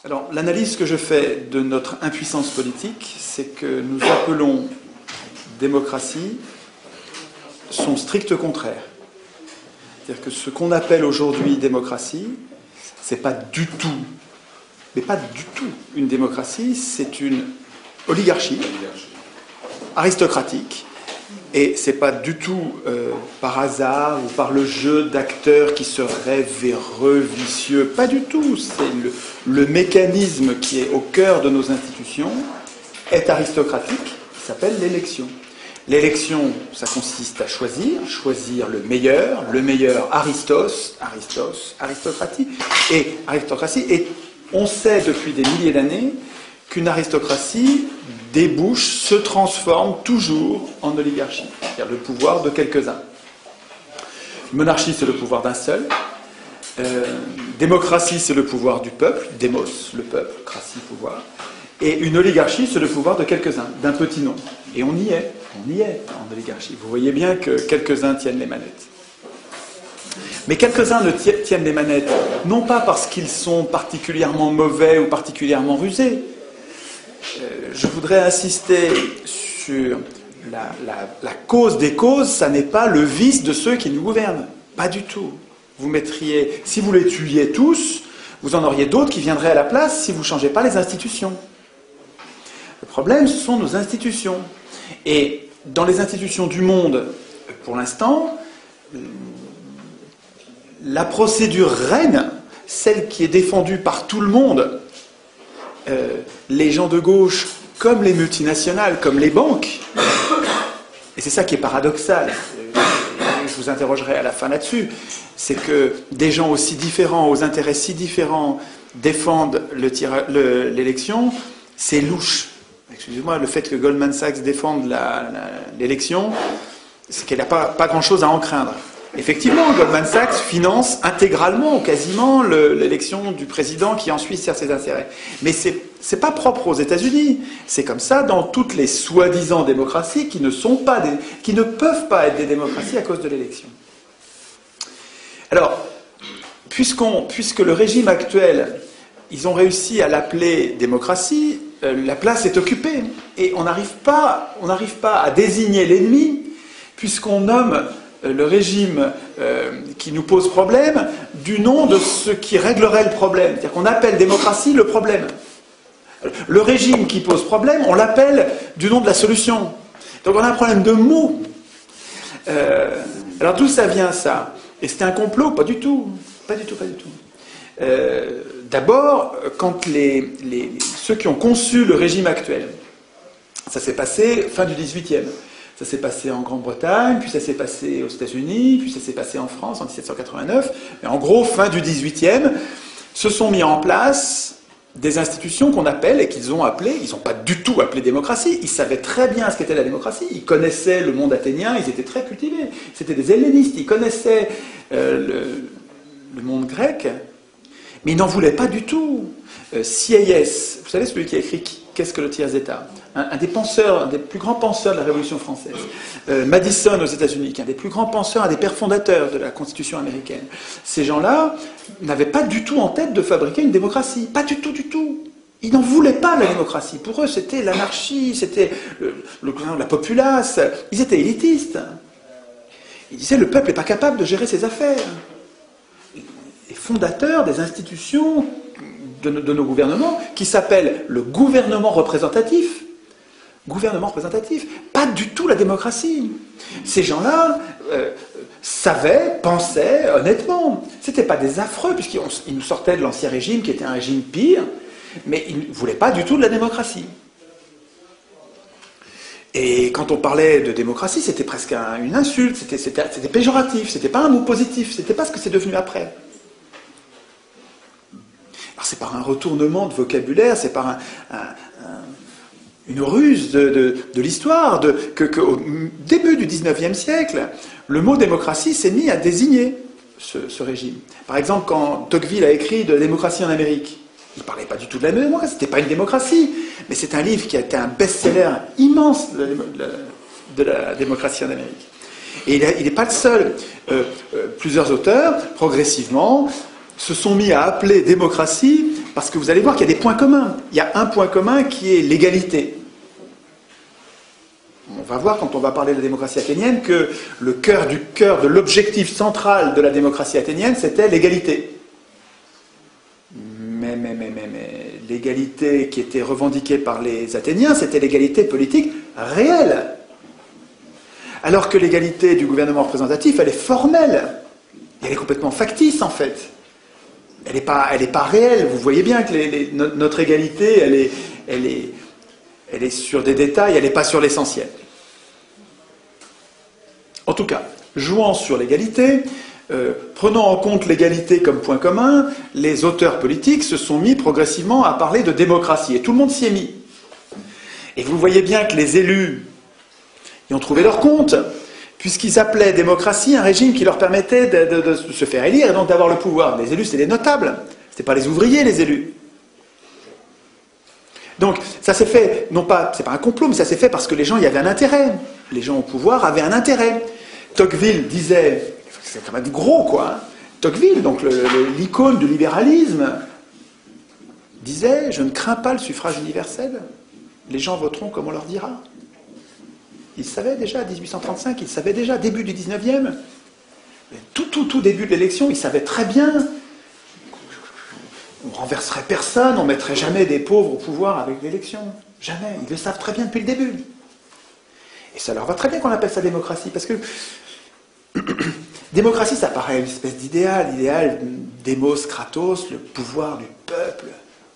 Alors, l'analyse que je fais de notre impuissance politique, c'est que nous appelons démocratie son strict contraire. C'est-à-dire que ce qu'on appelle aujourd'hui démocratie, c'est pas du tout, mais pas du tout une démocratie, c'est une oligarchie aristocratique. Et c'est pas du tout par hasard ou par le jeu d'acteurs qui seraient véreux, vicieux. Pas du tout. C'est le mécanisme qui est au cœur de nos institutions est aristocratique, qui s'appelle l'élection. L'élection, ça consiste à choisir le meilleur aristocratie. Et on sait depuis des milliers d'années qu'une aristocratie débouche, se transforme toujours en oligarchie, c'est-à-dire le pouvoir de quelques-uns. Une monarchie, c'est le pouvoir d'un seul. Démocratie, c'est le pouvoir du peuple, démos, le peuple, cratie, pouvoir. Et une oligarchie, c'est le pouvoir de quelques-uns, d'un petit nombre. Et on y est en oligarchie. Vous voyez bien que quelques-uns tiennent les manettes. Mais quelques-uns ne tiennent les manettes, non pas parce qu'ils sont particulièrement mauvais ou particulièrement rusés. Je voudrais insister sur la cause des causes, ça n'est pas le vice de ceux qui nous gouvernent. Pas du tout. Vous mettriez, si vous les tuiez tous, vous en auriez d'autres qui viendraient à la place si vous ne changez pas les institutions. Le problème, ce sont nos institutions. Et dans les institutions du monde, pour l'instant, la procédure reine, celle qui est défendue par tout le monde, les gens de gauche, comme les multinationales, comme les banques, et c'est ça qui est paradoxal, je vous interrogerai à la fin là-dessus, c'est que des gens aussi différents, aux intérêts si différents, défendent l'élection, c'est louche. Excusez-moi, le fait que Goldman Sachs défende l'élection, c'est qu'elle n'a pas grand-chose à en craindre. Effectivement, Goldman Sachs finance intégralement, quasiment, l'élection du président qui ensuite sert ses intérêts. Mais c'est pas propre aux États-Unis. C'est comme ça dans toutes les soi-disant démocraties qui ne peuvent pas être des démocraties à cause de l'élection. Alors, puisque le régime actuel, ils ont réussi à l'appeler démocratie, la place est occupée. Et on n'arrive pas à désigner l'ennemi, puisqu'on nomme le régime qui nous pose problème du nom de ce qui réglerait le problème. C'est-à-dire qu'on appelle démocratie le problème. Le régime qui pose problème, on l'appelle du nom de la solution. Donc on a un problème de mots. Alors d'où ça vient ça? Et c'était un complot? Pas du tout. Pas du tout. D'abord, quand ceux qui ont conçu le régime actuel, ça s'est passé fin du XVIIIe. Ça s'est passé en Grande-Bretagne, puis ça s'est passé aux États-Unis, puis ça s'est passé en France en 1789. Mais en gros, fin du XVIIIe, se sont mis en place des institutions qu'on appelle et qu'ils ont appelées, ils n'ont pas du tout appelé démocratie, ils savaient très bien ce qu'était la démocratie, ils connaissaient le monde athénien, ils étaient très cultivés, c'était des hellénistes, ils connaissaient le monde grec, mais ils n'en voulaient pas du tout. Sieyès, vous savez celui qui a écrit Qu'est-ce que le tiers-État? Un des plus grands penseurs de la Révolution française. Madison aux États-Unis, qui est un des plus grands penseurs, un des pères fondateurs de la Constitution américaine. Ces gens-là n'avaient pas du tout en tête de fabriquer une démocratie. Pas du tout. Ils n'en voulaient pas de la démocratie. Pour eux, c'était l'anarchie, c'était la populace. Ils étaient élitistes. Ils disaient le peuple n'est pas capable de gérer ses affaires. Les fondateurs des institutions de nos gouvernements, qui s'appelle le gouvernement représentatif. Gouvernement représentatif, pas du tout la démocratie. Ces gens-là pensaient honnêtement. C'était pas des affreux, puisqu'ils nous sortaient de l'ancien régime, qui était un régime pire, mais ils ne voulaient pas du tout de la démocratie. Et quand on parlait de démocratie, c'était presque une insulte, c'était péjoratif, c'était pas un mot positif, c'était pas ce que c'est devenu après. Alors c'est par un retournement de vocabulaire, c'est par une ruse de l'histoire, qu'au début du XIXe siècle, le mot démocratie s'est mis à désigner ce régime. Par exemple, quand Tocqueville a écrit de la démocratie en Amérique, il ne parlait pas du tout de la démocratie, c'était pas une démocratie, mais c'est un livre qui a été un best-seller immense de la démocratie en Amérique. Et il n'est pas le seul. Plusieurs auteurs, progressivement, se sont mis à appeler démocratie parce que vous allez voir qu'il y a des points communs. Il y a un point commun qui est l'égalité. On va voir quand on va parler de la démocratie athénienne que le cœur de l'objectif central de la démocratie athénienne, c'était l'égalité. Mais l'égalité qui était revendiquée par les Athéniens, c'était l'égalité politique réelle. Alors que l'égalité du gouvernement représentatif, elle est formelle. Elle est complètement factice, en fait. Elle n'est pas réelle. Vous voyez bien que notre égalité, elle est sur des détails, elle n'est pas sur l'essentiel. En tout cas, jouant sur l'égalité, prenant en compte l'égalité comme point commun, les auteurs politiques se sont mis progressivement à parler de démocratie. Et tout le monde s'y est mis. Et vous voyez bien que les élus y ont trouvé leur compte, puisqu'ils appelaient démocratie un régime qui leur permettait de se faire élire et donc d'avoir le pouvoir. Les élus, c'était les notables. Ce n'étaient pas les ouvriers, les élus. Donc, ça s'est fait, non pas, c'est pas un complot, mais ça s'est fait parce que les gens y avaient un intérêt. Les gens au pouvoir avaient un intérêt. Tocqueville disait, c'est quand même gros, quoi. Hein. Tocqueville, donc l'icône du libéralisme, disait, je ne crains pas le suffrage universel. Les gens voteront comme on leur dira. Il savait déjà, 1835, il savait déjà, début du 19e, tout début de l'élection, il savait très bien, on renverserait personne, on ne mettrait jamais des pauvres au pouvoir avec l'élection. Jamais. Ils le savent très bien depuis le début. Et ça leur va très bien qu'on appelle ça démocratie, parce que démocratie, ça paraît une espèce l'idéal démos, kratos, le pouvoir du peuple.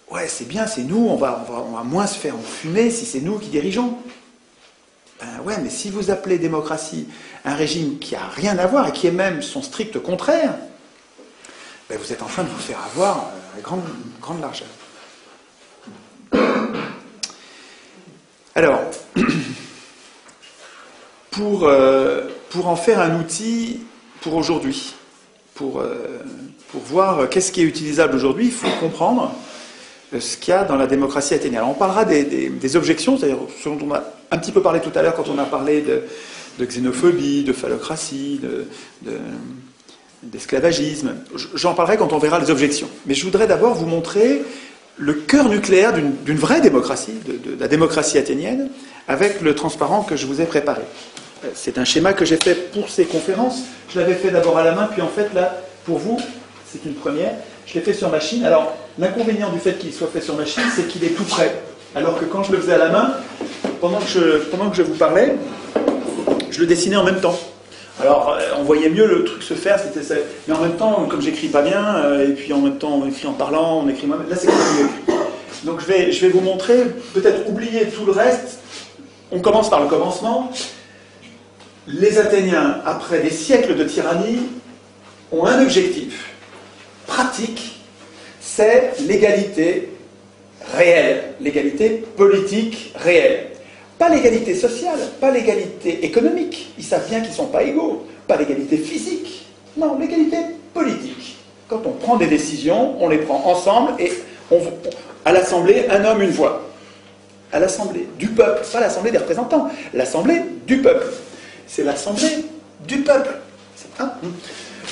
Ouais, c'est bien, c'est nous, on va moins se faire enfumer si c'est nous qui dirigeons. Ben ouais, mais si vous appelez démocratie un régime qui n'a rien à voir et qui est même son strict contraire, ben vous êtes en train de vous faire avoir à grande largeur. Alors, pour en faire un outil pour aujourd'hui, pour voir qu'est-ce qui est utilisable aujourd'hui, il faut comprendre ce qu'il y a dans la démocratie athénienne. Alors on parlera des objections, c'est-à-dire ce dont on a un petit peu parlé tout à l'heure quand on a parlé de xénophobie, de phallocratie, d'esclavagisme. J'en parlerai quand on verra les objections. Mais je voudrais d'abord vous montrer le cœur nucléaire d'une vraie démocratie, de la démocratie athénienne, avec le transparent que je vous ai préparé. C'est un schéma que j'ai fait pour ces conférences. Je l'avais fait d'abord à la main, puis en fait là, pour vous, c'est une première. Je l'ai fait sur machine. Alors, l'inconvénient du fait qu'il soit fait sur machine, c'est qu'il est tout prêt. Alors que quand je le faisais à la main, pendant que je vous parlais, je le dessinais en même temps. Alors, on voyait mieux le truc se faire, mais en même temps, comme j'écris pas bien, et puis en même temps, on écrit en parlant, on écrit moi-même, là c'est mieux. Donc je vais vous montrer, peut-être oublier tout le reste. On commence par le commencement. Les Athéniens, après des siècles de tyrannie, ont un objectif pratique, c'est l'égalité réelle, l'égalité politique réelle. Pas l'égalité sociale, pas l'égalité économique, ils savent bien qu'ils ne sont pas égaux, pas l'égalité physique, non, l'égalité politique. Quand on prend des décisions, on les prend ensemble et à l'Assemblée, un homme, une voix. À l'Assemblée du peuple, pas l'Assemblée des représentants, l'Assemblée du peuple. C'est l'Assemblée du peuple.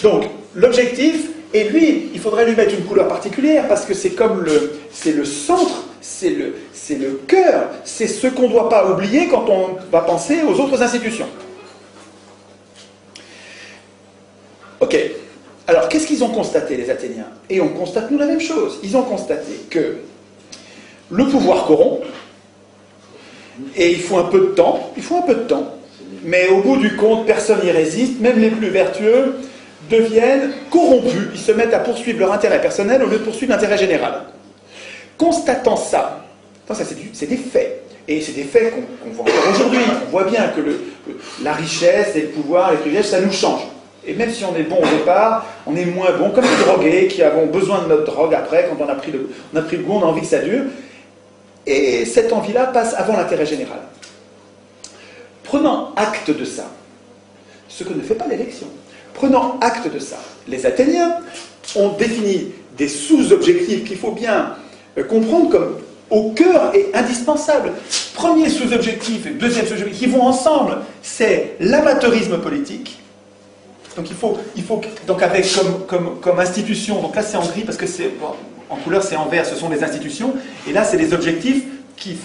Donc, l'objectif, et lui, il faudrait lui mettre une couleur particulière, parce que c'est comme c'est le centre, c'est le cœur, c'est ce qu'on ne doit pas oublier quand on va penser aux autres institutions. Ok. Alors, qu'est-ce qu'ils ont constaté, les Athéniens? Et on constate, nous, la même chose. Ils ont constaté que le pouvoir corrompt, et il faut un peu de temps, mais au bout du compte, personne n'y résiste, même les plus vertueux deviennent corrompus, ils se mettent à poursuivre leur intérêt personnel au lieu de poursuivre l'intérêt général. Constatant ça, c'est des faits, et c'est des faits qu'on voit encore aujourd'hui, on voit bien que la richesse et le pouvoir, les privilèges, ça nous change. Et même si on est bon au départ, on est moins bon, comme les drogués qui avons besoin de notre drogue après, quand on a pris le goût, on a envie que ça dure, et cette envie-là passe avant l'intérêt général. Prenant acte de ça, ce que ne fait pas l'élection, prenant acte de ça, les Athéniens ont défini des sous-objectifs qu'il faut bien comprendre comme au cœur et indispensables. Premier sous-objectif et deuxième sous-objectif qui vont ensemble, c'est l'amateurisme politique. Donc il faut donc avec comme institution, donc là c'est en gris parce que c'est... Bon, En couleur, c'est en vert, ce sont les institutions. Et là, c'est les objectifs qui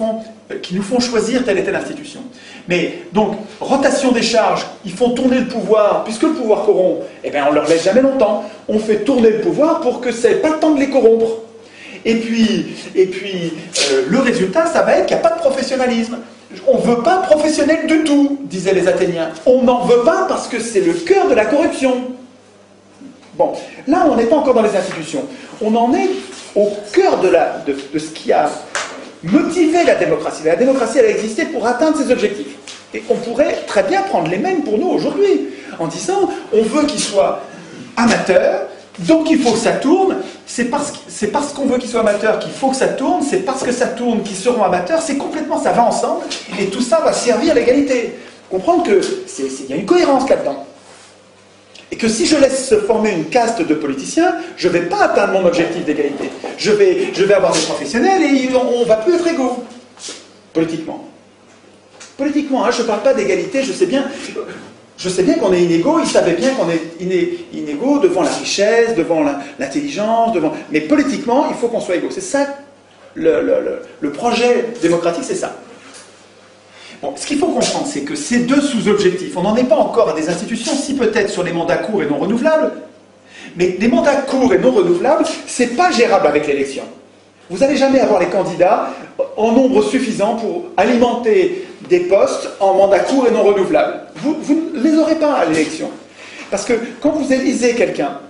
nous font choisir telle et telle institution. Mais donc, rotation des charges, ils font tourner le pouvoir, puisque le pouvoir corrompt, eh bien on ne leur laisse jamais longtemps. On fait tourner le pouvoir pour que ça n'ait pas le temps de les corrompre. Et puis le résultat, ça va être qu'il n'y a pas de professionnalisme. On ne veut pas professionnel du tout, disaient les Athéniens. On n'en veut pas parce que c'est le cœur de la corruption. Bon, là, on n'est pas encore dans les institutions. On en est au cœur de ce qui a motivé la démocratie. La démocratie, elle a existé pour atteindre ses objectifs. Et on pourrait très bien prendre les mêmes pour nous aujourd'hui, en disant, on veut qu'ils soient amateurs, donc il faut que ça tourne. C'est parce qu'on veut qu'ils soient amateurs qu'il faut que ça tourne. C'est parce que ça tourne qu'ils seront amateurs. C'est complètement, ça va ensemble. Et tout ça va servir à l'égalité. Comprendre qu'il y a une cohérence là-dedans. Et que si je laisse se former une caste de politiciens, je ne vais pas atteindre mon objectif d'égalité. Je vais avoir des professionnels et on ne va plus être égaux. Politiquement. Politiquement, hein, je ne parle pas d'égalité, je sais bien qu'on est inégaux, ils savaient bien qu'on est inégaux devant la richesse, devant l'intelligence, mais politiquement, il faut qu'on soit égaux. C'est ça, le projet démocratique, c'est ça. Bon, ce qu'il faut comprendre, c'est que ces deux sous-objectifs, on n'en est pas encore à des institutions, si peut-être sur les mandats courts et non renouvelables, mais des mandats courts et non renouvelables, c'est pas gérable avec l'élection. Vous n'allez jamais avoir les candidats en nombre suffisant pour alimenter des postes en mandats courts et non renouvelables. Vous ne les aurez pas à l'élection. Parce que quand vous élisez quelqu'un,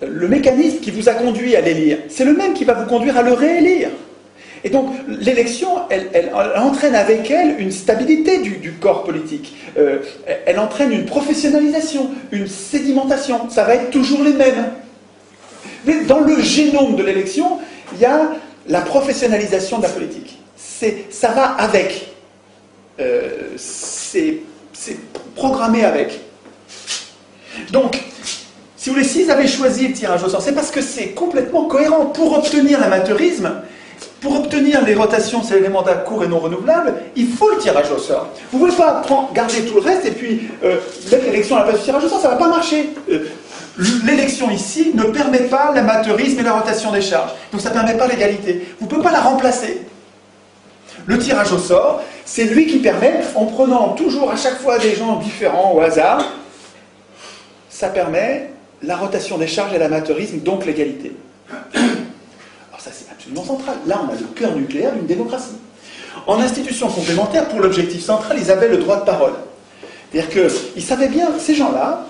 le mécanisme qui vous a conduit à l'élire, c'est le même qui va vous conduire à le réélire. Et donc, l'élection, elle entraîne avec elle une stabilité du corps politique. Elle entraîne une professionnalisation, une sédimentation. Ça va être toujours les mêmes. Mais dans le génome de l'élection, il y a la professionnalisation de la politique. Ça va avec. C'est programmé avec. Donc, si vous voulez, s'ils avaient choisi le tirage au sort, c'est parce que c'est complètement cohérent. Pour obtenir l'amateurisme, pour obtenir les rotations, c'est les mandats courts et non renouvelables, il faut le tirage au sort. Vous ne pouvez pas garder tout le reste et puis mettre l'élection à la place du tirage au sort, ça ne va pas marcher. L'élection ici ne permet pas l'amateurisme et la rotation des charges. Donc ça ne permet pas l'égalité. Vous ne pouvez pas la remplacer. Le tirage au sort, c'est lui qui permet, en prenant toujours à chaque fois des gens différents au hasard, ça permet la rotation des charges et l'amateurisme, donc l'égalité. Alors ça c'est absolument central. Là on a le cœur nucléaire d'une démocratie. En institution complémentaire, pour l'objectif central, ils avaient le droit de parole. C'est-à-dire qu'ils savaient bien, ces gens-là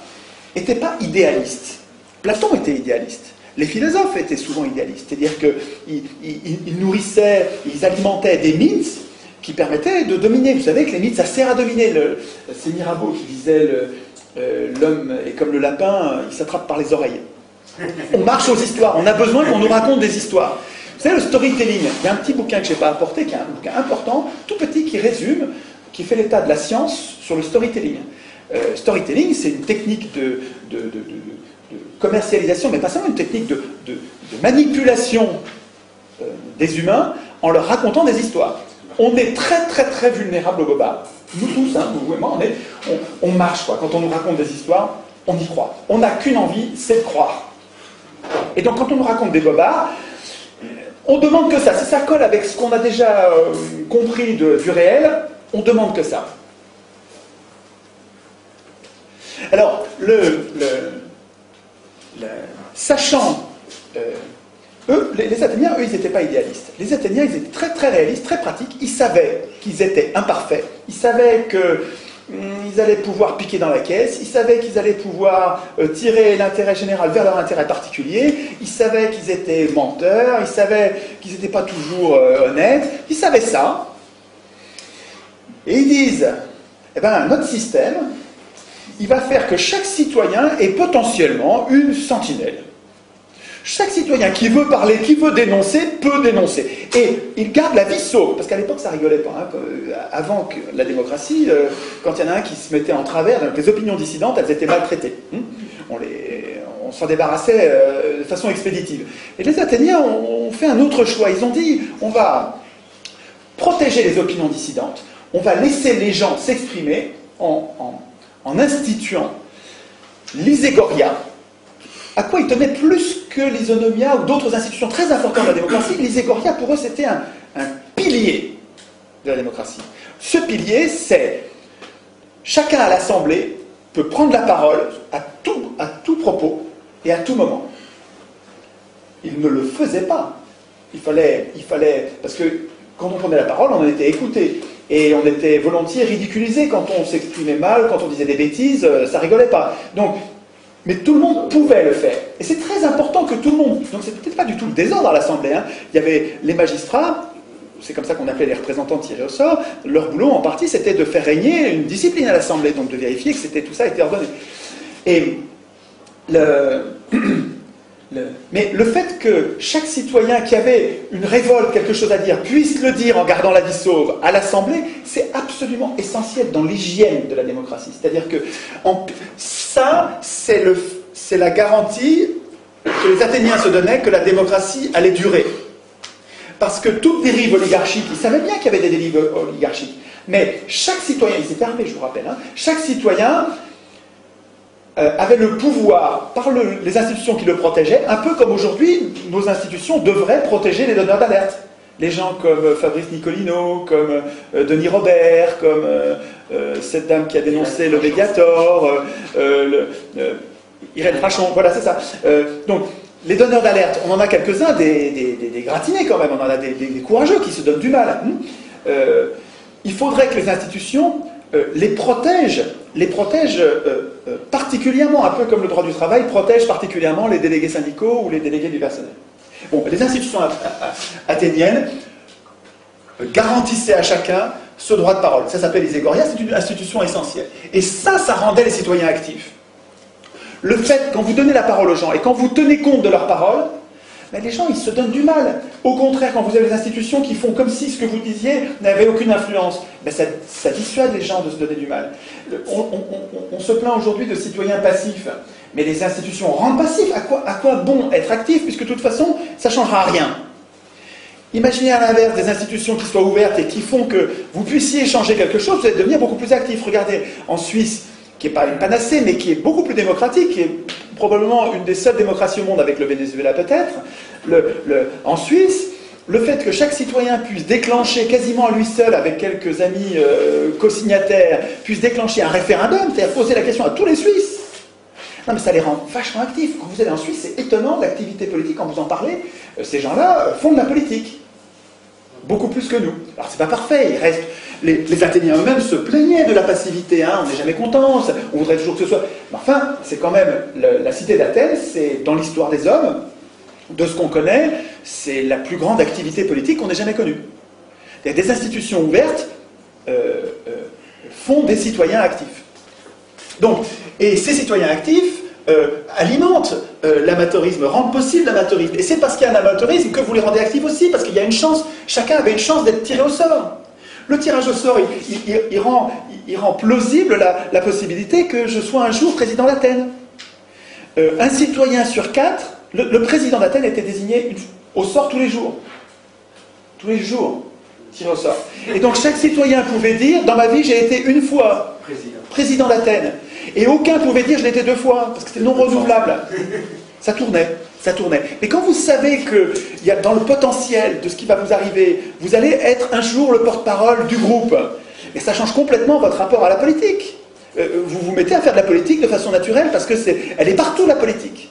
n'étaient pas idéalistes. Platon était idéaliste. Les philosophes étaient souvent idéalistes. C'est-à-dire qu'ils nourrissaient, ils alimentaient des mythes qui permettaient de dominer. Vous savez que les mythes, ça sert à dominer. C'est Mirabeau qui disait l'homme est comme le lapin, il s'attrape par les oreilles. On marche aux histoires, on a besoin qu'on nous raconte des histoires. Vous savez, le storytelling, il y a un petit bouquin que je n'ai pas apporté, qui est un bouquin important, tout petit, qui résume, qui fait l'état de la science sur le storytelling. Storytelling, c'est une technique de commercialisation, mais pas seulement une technique de manipulation des humains en leur racontant des histoires. On est très très très vulnérable au bobards. Nous tous, hein, vous et moi, on marche quoi. Quand on nous raconte des histoires, on y croit. On n'a qu'une envie, c'est de croire. Et donc quand on nous raconte des bobards, on demande que ça. Si ça colle avec ce qu'on a déjà compris du réel, on demande que ça. Alors, sachant, les Athéniens, eux, ils n'étaient pas idéalistes. Les Athéniens, ils étaient très très réalistes, très pratiques. Ils savaient qu'ils étaient imparfaits. Ils savaient qu'ils allaient pouvoir piquer dans la caisse. Ils savaient qu'ils allaient pouvoir tirer l'intérêt général vers leur intérêt particulier. Ils savaient qu'ils étaient menteurs. Ils savaient qu'ils n'étaient pas toujours honnêtes. Ils savaient ça. Et ils disent, eh bien, notre système, il va faire que chaque citoyen est potentiellement une sentinelle. Chaque citoyen qui veut parler, qui veut dénoncer, peut dénoncer. Et il garde la vie sauve, parce qu'à l'époque ça rigolait pas. Hein. Avant que la démocratie, quand il y en a un qui se mettait en travers, les opinions dissidentes, elles étaient maltraitées. On s'en débarrassait de façon expéditive. Et les Athéniens ont fait un autre choix. Ils ont dit, on va protéger les opinions dissidentes, on va laisser les gens s'exprimer en instituant l'iségoria, à quoi ils tenaient plus que l'Isonomia ou d'autres institutions très importantes de la démocratie, l'Isegoria, pour eux, c'était un pilier de la démocratie. Ce pilier, c'est chacun à l'Assemblée peut prendre la parole à tout propos et à tout moment. Il ne le faisait pas. Il fallait, parce que quand on prenait la parole, on en était écouté. Et on était volontiers ridiculisé quand on s'exprimait mal, quand on disait des bêtises, ça rigolait pas. Donc, mais tout le monde pouvait le faire. Et c'est très important que tout le monde... Donc c'est peut-être pas du tout le désordre à l'Assemblée. Hein. Il y avait les magistrats, c'est comme ça qu'on appelait les représentants tirés au sort, leur boulot en partie c'était de faire régner une discipline à l'Assemblée, donc de vérifier que tout ça était ordonné. Et mais le fait que chaque citoyen qui avait une révolte, quelque chose à dire, puisse le dire en gardant la vie sauve à l'Assemblée, c'est absolument essentiel dans l'hygiène de la démocratie. C'est-à-dire que ça, c'est la garantie que les Athéniens se donnaient que la démocratie allait durer. Parce que toute dérive oligarchique, ils savaient bien qu'il y avait des dérives oligarchiques, mais chaque citoyen, ils étaient armés, je vous rappelle, hein, chaque citoyen avait le pouvoir, par les institutions qui le protégeaient, un peu comme aujourd'hui, nos institutions devraient protéger les donneurs d'alerte. Les gens comme Fabrice Nicolino, comme Denis Robert, comme cette dame qui a dénoncé le Mediator, Irène Frachon, voilà, c'est ça. Donc, les donneurs d'alerte, on en a quelques-uns, des gratinés quand même, on en a des courageux qui se donnent du mal. Il faudrait que les institutions les protègent particulièrement, un peu comme le droit du travail, protège particulièrement les délégués syndicaux ou les délégués du personnel. Bon, les institutions athéniennes garantissaient à chacun ce droit de parole. Ça s'appelle l'Isegoria, c'est une institution essentielle. Et ça rendait les citoyens actifs. Le fait, quand vous donnez la parole aux gens et quand vous tenez compte de leurs paroles, ben les gens, ils se donnent du mal. Au contraire, quand vous avez des institutions qui font comme si ce que vous disiez n'avait aucune influence, ben ça dissuade les gens de se donner du mal. On se plaint aujourd'hui de citoyens passifs, mais les institutions rendent passifs. À quoi bon être actif, puisque de toute façon, ça ne changera rien. Imaginez à l'inverse des institutions qui soient ouvertes et qui font que vous puissiez changer quelque chose, vous allez devenir beaucoup plus actif. Regardez, en Suisse, qui n'est pas une panacée, mais qui est beaucoup plus démocratique, qui est probablement une des seules démocraties au monde, avec le Venezuela peut-être, en Suisse, le fait que chaque citoyen puisse déclencher quasiment à lui seul, avec quelques amis co-signataires, puisse déclencher un référendum, c'est-à-dire poser la question à tous les Suisses. Non mais ça les rend vachement actifs. Quand vous allez en Suisse, c'est étonnant l'activité politique, quand vous en parlez, ces gens-là font de la politique. Beaucoup plus que nous. Alors c'est pas parfait, il reste... Les Athéniens eux-mêmes se plaignaient de la passivité, hein, on n'est jamais content, on voudrait toujours que ce soit... Mais enfin, c'est quand même... La cité d'Athènes, c'est dans l'histoire des hommes, de ce qu'on connaît, c'est la plus grande activité politique qu'on ait jamais connue. Des institutions ouvertes font des citoyens actifs. Donc, et ces citoyens actifs alimentent l'amateurisme, rendent possible l'amateurisme. Et c'est parce qu'il y a un amateurisme que vous les rendez actifs aussi, parce qu'il y a une chance, chacun avait une chance d'être tiré au sort. Le tirage au sort, il rend plausible la possibilité que je sois un jour président d'Athènes. Un citoyen sur 4, le président d'Athènes était désigné au sort tous les jours. Tous les jours, tiré au sort. Et donc chaque citoyen pouvait dire, dans ma vie j'ai été une fois président d'Athènes. Et aucun pouvait dire je l'ai été 2 fois, parce que c'était non renouvelable. Ça tournait. Mais quand vous savez que dans le potentiel de ce qui va vous arriver, vous allez être un jour le porte-parole du groupe, et ça change complètement votre rapport à la politique. Vous vous mettez à faire de la politique de façon naturelle, parce que elle est partout la politique.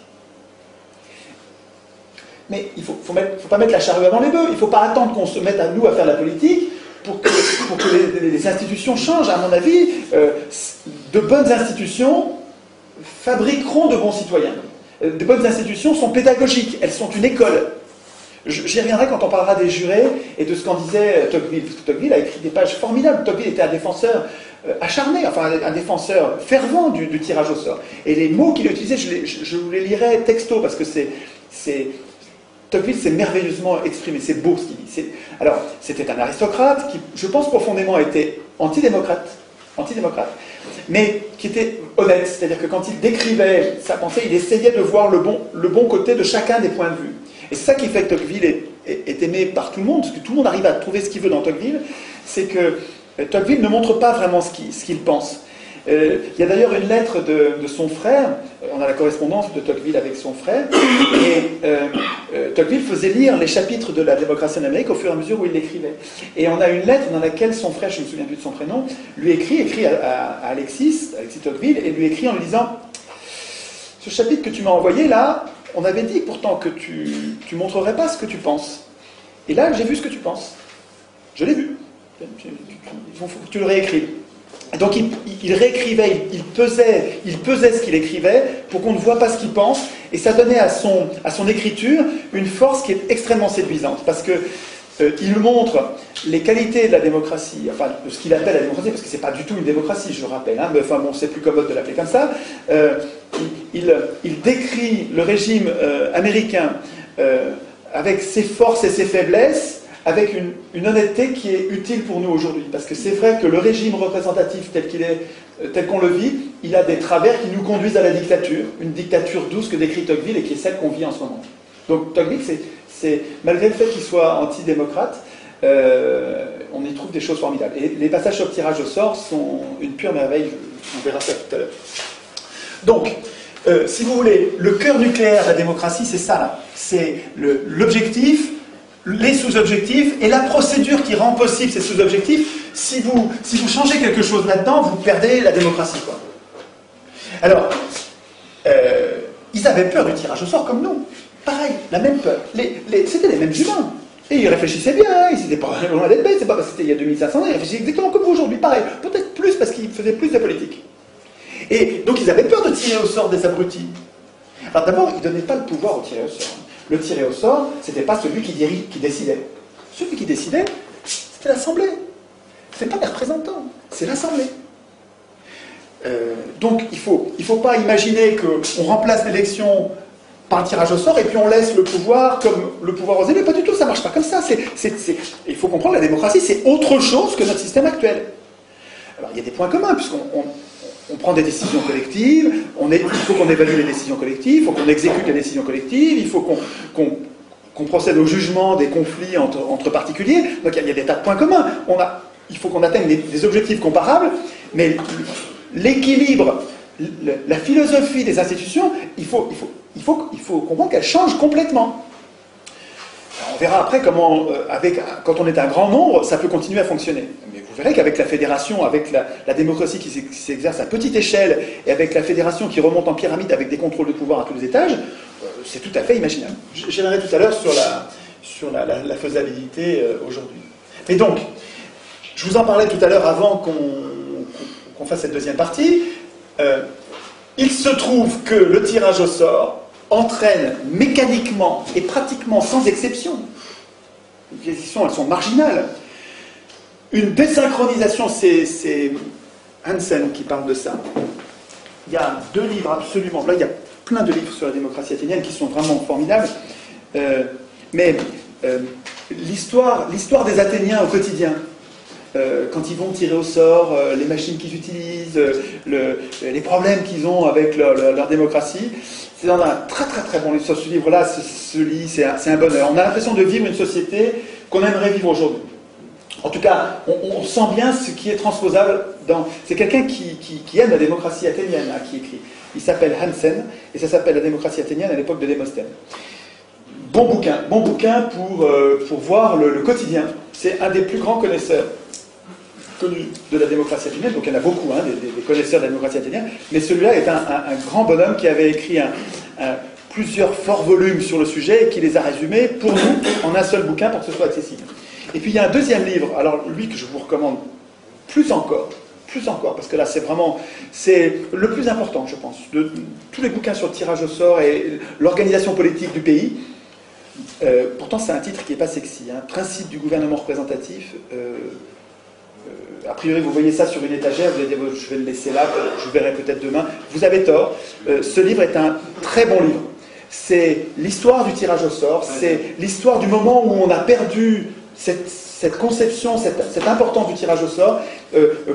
Mais il ne faut pas mettre la charrue avant les bœufs, il ne faut pas attendre qu'on se mette à nous à faire la politique pour que les institutions changent. À mon avis, de bonnes institutions fabriqueront de bons citoyens. De bonnes institutions sont pédagogiques, elles sont une école. J'y reviendrai quand on parlera des jurés et de ce qu'en disait Tocqueville, parce que Tocqueville a écrit des pages formidables. Tocqueville était un défenseur acharné, enfin un défenseur fervent du tirage au sort. Et les mots qu'il utilisait, je vous les lirai texto, parce que Tocqueville s'est merveilleusement exprimé, c'est beau ce qu'il dit. Alors, c'était un aristocrate qui, je pense profondément, était antidémocrate, mais qui était honnête, c'est-à-dire que quand il décrivait sa pensée, il essayait de voir le bon côté de chacun des points de vue. Et c'est ça qui fait que Tocqueville est aimé par tout le monde, parce que tout le monde arrive à trouver ce qu'il veut dans Tocqueville, c'est que Tocqueville ne montre pas vraiment ce qu'il pense, Il y a d'ailleurs une lettre de son frère, on a la correspondance de Tocqueville avec son frère, et Tocqueville faisait lire les chapitres de la démocratie en Amérique au fur et à mesure où il l'écrivait. Et on a une lettre dans laquelle son frère, je ne me souviens plus de son prénom, lui écrit à Alexis Tocqueville, et lui écrit en lui disant « Ce chapitre que tu m'as envoyé là, on avait dit pourtant que tu montrerais pas ce que tu penses. Et là, j'ai vu ce que tu penses. Je l'ai vu. Il faut que tu le réécrives. » Donc il réécrivait, il pesait ce qu'il écrivait pour qu'on ne voit pas ce qu'il pense, et ça donnait à son écriture une force qui est extrêmement séduisante, parce que il montre les qualités de la démocratie, enfin de ce qu'il appelle la démocratie, parce que c'est pas du tout une démocratie, je le rappelle, hein, mais enfin bon, c'est plus commode de l'appeler comme ça. Il décrit le régime américain avec ses forces et ses faiblesses, avec une honnêteté qui est utile pour nous aujourd'hui. Parce que c'est vrai que le régime représentatif tel qu'on le vit, il a des travers qui nous conduisent à la dictature, une dictature douce que décrit Tocqueville et qui est celle qu'on vit en ce moment. Donc Tocqueville, malgré le fait qu'il soit antidémocrate, on y trouve des choses formidables. Et les passages sur le tirage au sort sont une pure merveille, on verra ça tout à l'heure. Donc, si vous voulez, le cœur nucléaire de la démocratie, c'est ça là. C'est l'objectif, les sous-objectifs et la procédure qui rend possible ces sous-objectifs. Si vous changez quelque chose là-dedans, vous perdez la démocratie, quoi. Alors, ils avaient peur du tirage au sort comme nous. Pareil, la même peur. C'était les mêmes humains. Et ils réfléchissaient bien, ils n'étaient pas loin d'être bêtes, c'est pas parce que c'était il y a 2500 ans, ils réfléchissaient exactement comme vous aujourd'hui, pareil. Peut-être plus parce qu'ils faisaient plus de politique. Et donc ils avaient peur de tirer au sort des abrutis. Alors d'abord, ils ne donnaient pas le pouvoir au tiré au sort. Le tiré au sort, c'était pas celui qui décidait. Celui qui décidait, c'était l'Assemblée. C'est pas les représentants, c'est l'Assemblée. Donc il faut pas imaginer qu'on remplace l'élection par un tirage au sort et puis on laisse le pouvoir comme le pouvoir aux élus. Pas du tout, ça marche pas comme ça. Il faut comprendre, la démocratie, c'est autre chose que notre système actuel. Alors il y a des points communs, puisqu'on prend des décisions collectives, il faut qu'on évalue les décisions collectives, il faut qu'on exécute les décisions collectives, il faut qu'on procède au jugement des conflits entre particuliers. Donc il y a des tas de points communs. Il faut qu'on atteigne des objectifs comparables, mais l'équilibre, la philosophie des institutions, il faut comprendre qu'elle change complètement. On verra après comment, quand on est un grand nombre, ça peut continuer à fonctionner. Mais vous verrez qu'avec la fédération, avec la démocratie qui s'exerce à petite échelle, et avec la fédération qui remonte en pyramide avec des contrôles de pouvoir à tous les étages, c'est tout à fait imaginable. J'y reviendrai tout à l'heure sur la faisabilité aujourd'hui. Mais donc, je vous en parlais tout à l'heure avant qu'on fasse cette deuxième partie. Il se trouve que le tirage au sort entraîne mécaniquement et pratiquement sans exception, les exceptions elles sont marginales, une désynchronisation, c'est Hansen qui parle de ça. Il y a 2 livres absolument, là il y a plein de livres sur la démocratie athénienne qui sont vraiment formidables, mais l'histoire des Athéniens au quotidien, quand ils vont tirer au sort, les machines qu'ils utilisent, les problèmes qu'ils ont avec leur démocratie, c'est dans un très très très bon livre. Ce livre-là se lit, c'est un bonheur. On a l'impression de vivre une société qu'on aimerait vivre aujourd'hui. En tout cas, on sent bien ce qui est transposable dans... C'est quelqu'un qui aime la démocratie athénienne, hein, qui écrit. Il s'appelle Hansen, et ça s'appelle La démocratie athénienne à l'époque de Démosthène. Bon bouquin pour voir le quotidien. C'est un des plus grands connaisseurs connus de la démocratie athénienne, donc il y en a beaucoup, hein, des connaisseurs de la démocratie athénienne, mais celui-là est un grand bonhomme qui avait écrit plusieurs forts volumes sur le sujet et qui les a résumés pour nous en un seul bouquin pour que ce soit accessible. Et puis il y a un deuxième livre, alors lui que je vous recommande plus encore, parce que là c'est le plus important, je pense, de tous les bouquins sur le tirage au sort et l'organisation politique du pays. Pourtant c'est un titre qui n'est pas sexy, hein. Principe du gouvernement représentatif. A priori, vous voyez ça sur une étagère, vous allez dire, je vais le laisser là, je verrai peut-être demain. Vous avez tort. Ce livre est un très bon livre. C'est l'histoire du tirage au sort, c'est l'histoire du moment où on a perdu cette conception, cette importance du tirage au sort,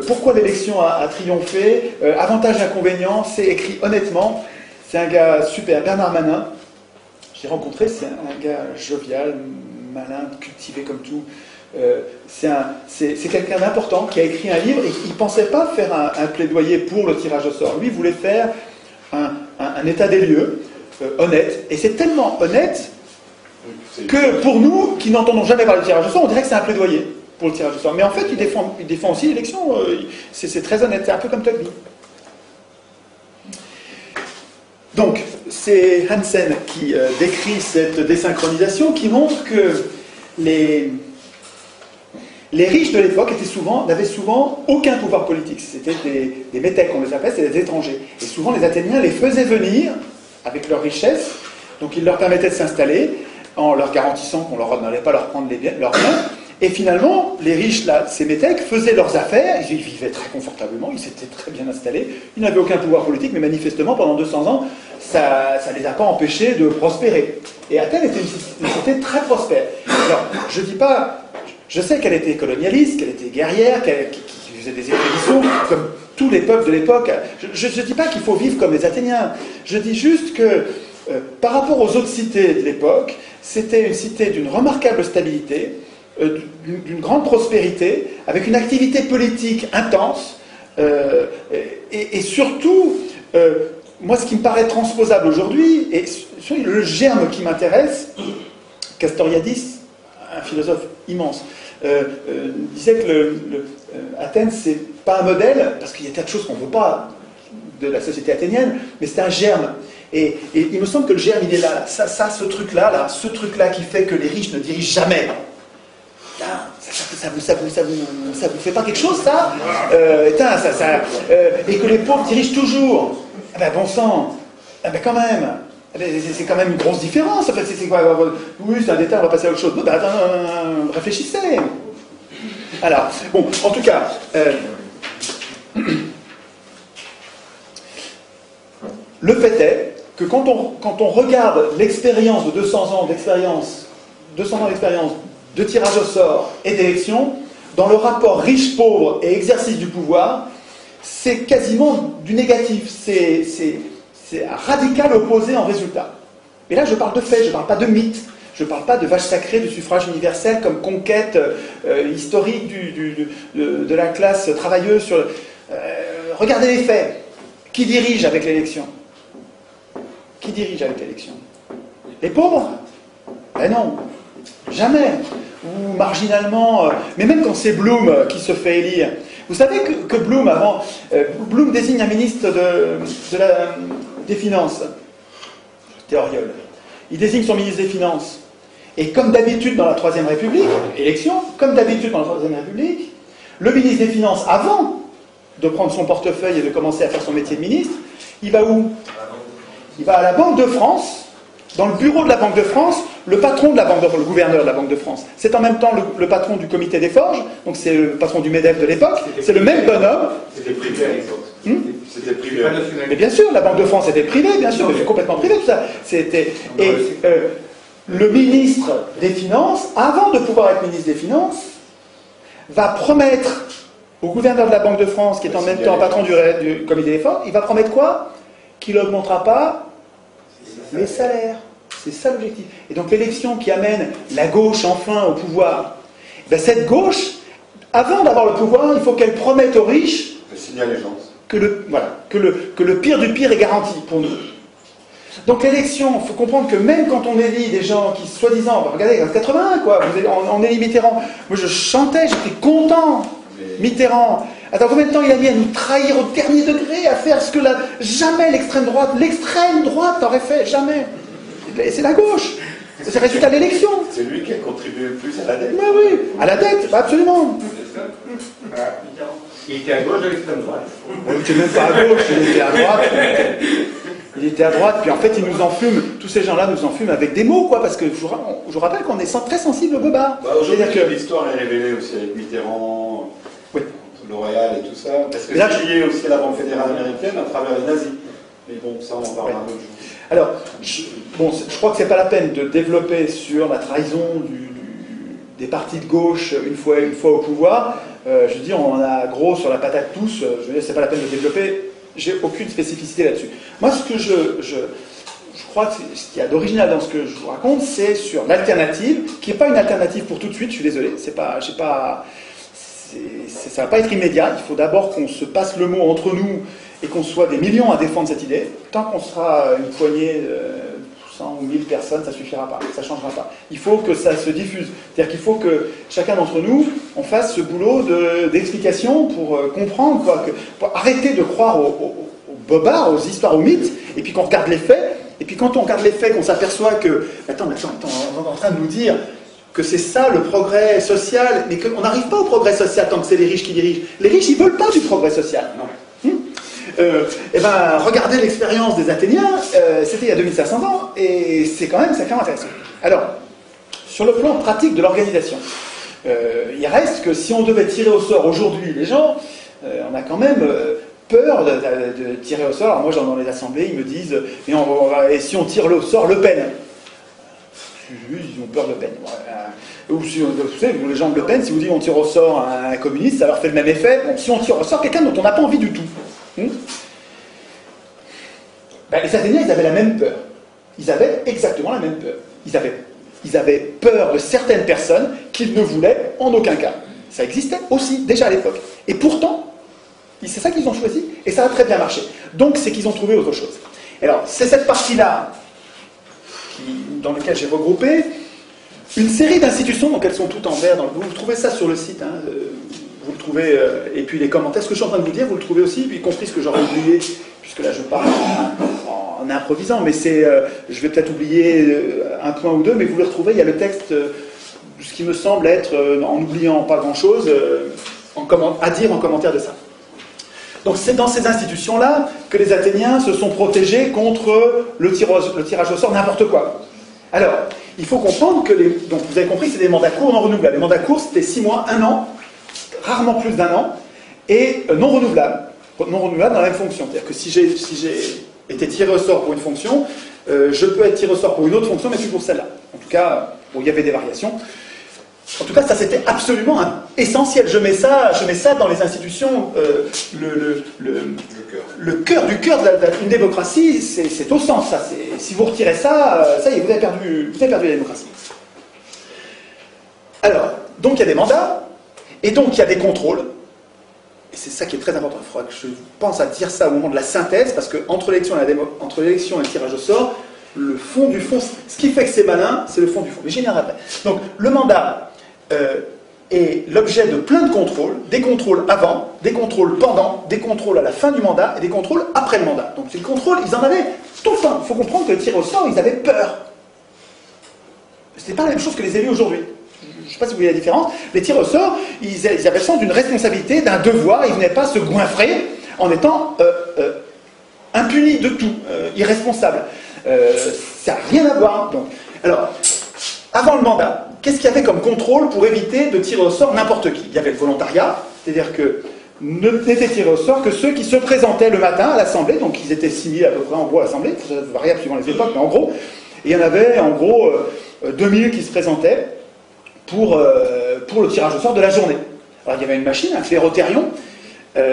pourquoi l'élection a triomphé, avantages et inconvénients, c'est écrit honnêtement. C'est un gars super, Bernard Manin. J'ai rencontré, c'est un gars jovial, malin, cultivé comme tout. C'est quelqu'un d'important qui a écrit un livre et il ne pensait pas faire un plaidoyer pour le tirage au sort. Lui, il voulait faire un état des lieux honnête. Et c'est tellement honnête que pour nous, qui n'entendons jamais parler de tirage au sort, on dirait que c'est un plaidoyer pour le tirage au sort. Mais en fait, il défend aussi l'élection. C'est très honnête. C'est un peu comme Tocqueville. Donc, c'est Hansen qui décrit cette désynchronisation, qui montre que les riches de l'époque n'avaient souvent aucun pouvoir politique. C'était des métèques, on les appelle, c'est des étrangers. Et souvent, les Athéniens les faisaient venir avec leur richesse, donc ils leur permettaient de s'installer en leur garantissant qu'on n'allait pas leur prendre leurs biens. Et finalement, les riches, là, ces métèques, faisaient leurs affaires, ils vivaient très confortablement, ils s'étaient très bien installés, ils n'avaient aucun pouvoir politique, mais manifestement, pendant 200 ans, ça ne les a pas empêchés de prospérer. Et Athènes était une cité très prospère. Alors, je sais qu'elle était colonialiste, qu'elle était guerrière, qui faisait des expéditions, comme tous les peuples de l'époque. Je ne dis pas qu'il faut vivre comme les Athéniens, je dis juste que, par rapport aux autres cités de l'époque, c'était une cité d'une remarquable stabilité, d'une grande prospérité, avec une activité politique intense, et surtout, moi ce qui me paraît transposable aujourd'hui, et le germe qui m'intéresse, Castoriadis, un philosophe immense, disait que Athènes c'est pas un modèle, parce qu'il y a tas de choses qu'on ne veut pas de la société athénienne, mais c'est un germe. Et il me semble que le germe il est là, ce truc-là qui fait que les riches ne dirigent jamais. Ça vous fait pas quelque chose, ça, et que les pauvres dirigent toujours. Eh ben, bon sang, eh ben, quand même, c'est quand même une grosse différence. En fait, c'est quoi? Oui, c'est un détail, on va passer à autre chose. Ben, attends, réfléchissez. Alors, bon, en tout cas, le fait est que quand on regarde l'expérience de 200 ans d'expérience de tirage au sort et d'élection, dans le rapport riche-pauvre et exercice du pouvoir, c'est quasiment du négatif. C'est un radical opposé en résultat. Et là, je parle de faits, je ne parle pas de mythes, je ne parle pas de vache sacrée du suffrage universel comme conquête historique de la classe travailleuse. Regardez les faits. Qui dirige avec l'élection? Qui dirige avec l'élection? Les pauvres? Ben non, jamais. Ou marginalement, mais même quand c'est Blum qui se fait élire. Vous savez que Blum, Blum désigne un ministre des Finances, Théoriol. Il désigne son ministre des Finances. Et comme d'habitude dans la Troisième République, élection, comme d'habitude dans la Troisième République, le ministre des Finances, avant de prendre son portefeuille et de commencer à faire son métier de ministre, il va où? Il va à la Banque de France. Dans le bureau de la Banque de France, le gouverneur de la Banque de France, c'est en même temps le patron du comité des forges, donc c'est le patron du MEDEF de l'époque, c'est le même bonhomme. C'était privé à l'époque. C'était privé. Mais bien sûr, la Banque de France était privée, bien sûr, mais c'est complètement privé tout ça. Le ministre des Finances, avant de pouvoir être ministre des Finances, va promettre au gouverneur de la Banque de France, qui est en même temps patron du comité des forges, il va promettre quoi? Qu'il n'augmentera pas les salaires. C'est ça l'objectif. Et donc l'élection qui amène la gauche enfin au pouvoir, ben cette gauche, avant d'avoir le pouvoir, il faut qu'elle promette aux riches que le pire du pire est garanti pour nous. Donc l'élection, il faut comprendre que même quand on élit des gens qui, soi-disant, regardez, en 81, quoi, on élit Mitterrand. Moi je chantais, j'étais content. Mitterrand. Attends, combien de temps il a mis à nous trahir au dernier degré, à faire ce que jamais l'extrême droite aurait fait, jamais. C'est la gauche. C'est le résultat de l'élection. C'est lui qui a contribué le plus à la dette. Mais oui, à la dette, absolument. Il était à gauche de l'extrême droite. Il n'était même pas à gauche, il était à droite. Il était à droite, puis en fait, il nous enfume, tous ces gens-là nous enfument avec des mots, quoi, parce que je vous rappelle qu'on est très sensible au goba. Aujourd'hui, l'histoire est révélée aussi avec Mitterrand, oui. L'Oréal et tout ça, parce que c'est lié aussi à la Banque fédérale américaine à travers les nazis. Mais bon, ça, on en parlera un autre jour. Alors, je crois que c'est pas la peine de développer sur la trahison des partis de gauche une fois au pouvoir. Je veux dire, on en a gros sur la patate tous. Je veux dire, c'est pas la peine de développer. J'ai aucune spécificité là-dessus. Moi, ce que je crois que ce qu'il y a d'original dans ce que je vous raconte, c'est sur l'alternative, qui n'est pas une alternative pour tout de suite, je suis désolé, ça va pas être immédiat, il faut d'abord qu'on se passe le mot entre nous et qu'on soit des millions à défendre cette idée. Tant qu'on sera une poignée, 100 ou 1000 personnes, ça ne suffira pas, ça ne changera pas. Il faut que ça se diffuse, c'est-à-dire qu'il faut que chacun d'entre nous, on fasse ce boulot d'explication pour comprendre, quoi, pour arrêter de croire aux bobards, aux histoires, aux mythes, et puis qu'on regarde les faits, et puis quand on regarde les faits, qu'on s'aperçoit que, attends, on est en train de nous dire que c'est ça le progrès social, mais qu'on n'arrive pas au progrès social tant que c'est les riches qui dirigent. Les riches, ils ne veulent pas du progrès social. Non. Eh ben, regardez l'expérience des Athéniens, c'était il y a 2500 ans, et c'est quand même intéressant. Alors, sur le plan pratique de l'organisation, il reste que si on devait tirer au sort aujourd'hui les gens, on a quand même peur de tirer au sort. Alors moi, dans les assemblées, ils me disent, et si on tire au sort Le Pen? Ils ont peur de Le Pen. Ou si, vous savez, les gens de Le Pen, si vous dites on tire au sort un communiste, ça leur fait le même effet. Bon, si on tire au sort quelqu'un dont on n'a pas envie du tout. Ben, les Athéniens, ils avaient la même peur. Ils avaient exactement la même peur. Ils avaient peur de certaines personnes qu'ils ne voulaient en aucun cas. Ça existait aussi, déjà à l'époque. Et pourtant, c'est ça qu'ils ont choisi, et ça a très bien marché. Donc, c'est qu'ils ont trouvé autre chose. Alors, c'est cette partie-là dans laquelle j'ai regroupé une série d'institutions, donc elles sont toutes en vert. Vous trouvez ça sur le site, hein, vous le trouvez, et puis les commentaires, ce que je suis en train de vous dire, vous le trouvez aussi, puis y compris ce que j'aurais oublié, puisque là je parle en improvisant, mais je vais peut-être oublier un point ou deux, mais vous le retrouvez, il y a le texte, ce qui me semble être, en oubliant pas grand-chose, à dire en commentaire de ça. Donc c'est dans ces institutions-là que les Athéniens se sont protégés contre le tirage au sort, n'importe quoi. Alors, il faut comprendre que donc vous avez compris, c'est des mandats courts non renouvelables. Les mandats courts, c'était 6 mois, 1 an, rarement plus d'1 an, et non renouvelables. Non renouvelables dans la même fonction. C'est-à-dire que si j'ai été tiré au sort pour une fonction, je peux être tiré au sort pour une autre fonction, mais plus pour celle-là. En tout cas, bon, il y avait des variations. En tout cas, ça c'était absolument essentiel. Je mets ça dans les institutions. Le cœur du cœur d'une démocratie, c'est au centre. Ça, si vous retirez ça, ça y est, vous avez perdu la démocratie. Alors, donc il y a des mandats, et donc il y a des contrôles. Et c'est ça qui est très important. Il faudra que je pense à dire ça au moment de la synthèse, parce que entre l'élection et le tirage au sort, le fond du fond, ce qui fait que c'est malin, c'est le fond du fond. Mais j'y viendrai après. Donc, le mandat est l'objet de plein de contrôles, des contrôles avant, des contrôles pendant, des contrôles à la fin du mandat et des contrôles après le mandat. Donc ces contrôles, ils en avaient tout le temps. Il faut comprendre que le tir au sort, ils avaient peur. Ce n'est pas la même chose que les élus aujourd'hui. Je ne sais pas si vous voyez la différence. Les tirs au sort, ils avaient le sens d'une responsabilité, d'un devoir. Ils ne venaient pas se goinfrer en étant impunis de tout, irresponsables. Ça n'a rien à voir. Donc, alors, avant le mandat, qu'est-ce qu'il y avait comme contrôle pour éviter de tirer au sort n'importe qui? Il y avait le volontariat, c'est-à-dire que n'étaient tirés au sort que ceux qui se présentaient le matin à l'Assemblée, donc ils étaient 6000 à peu près en gros à l'Assemblée, ça variable suivant les époques, mais en gros, et il y en avait en gros 2000 qui se présentaient pour le tirage au sort de la journée. Alors il y avait une machine, un clérotérion.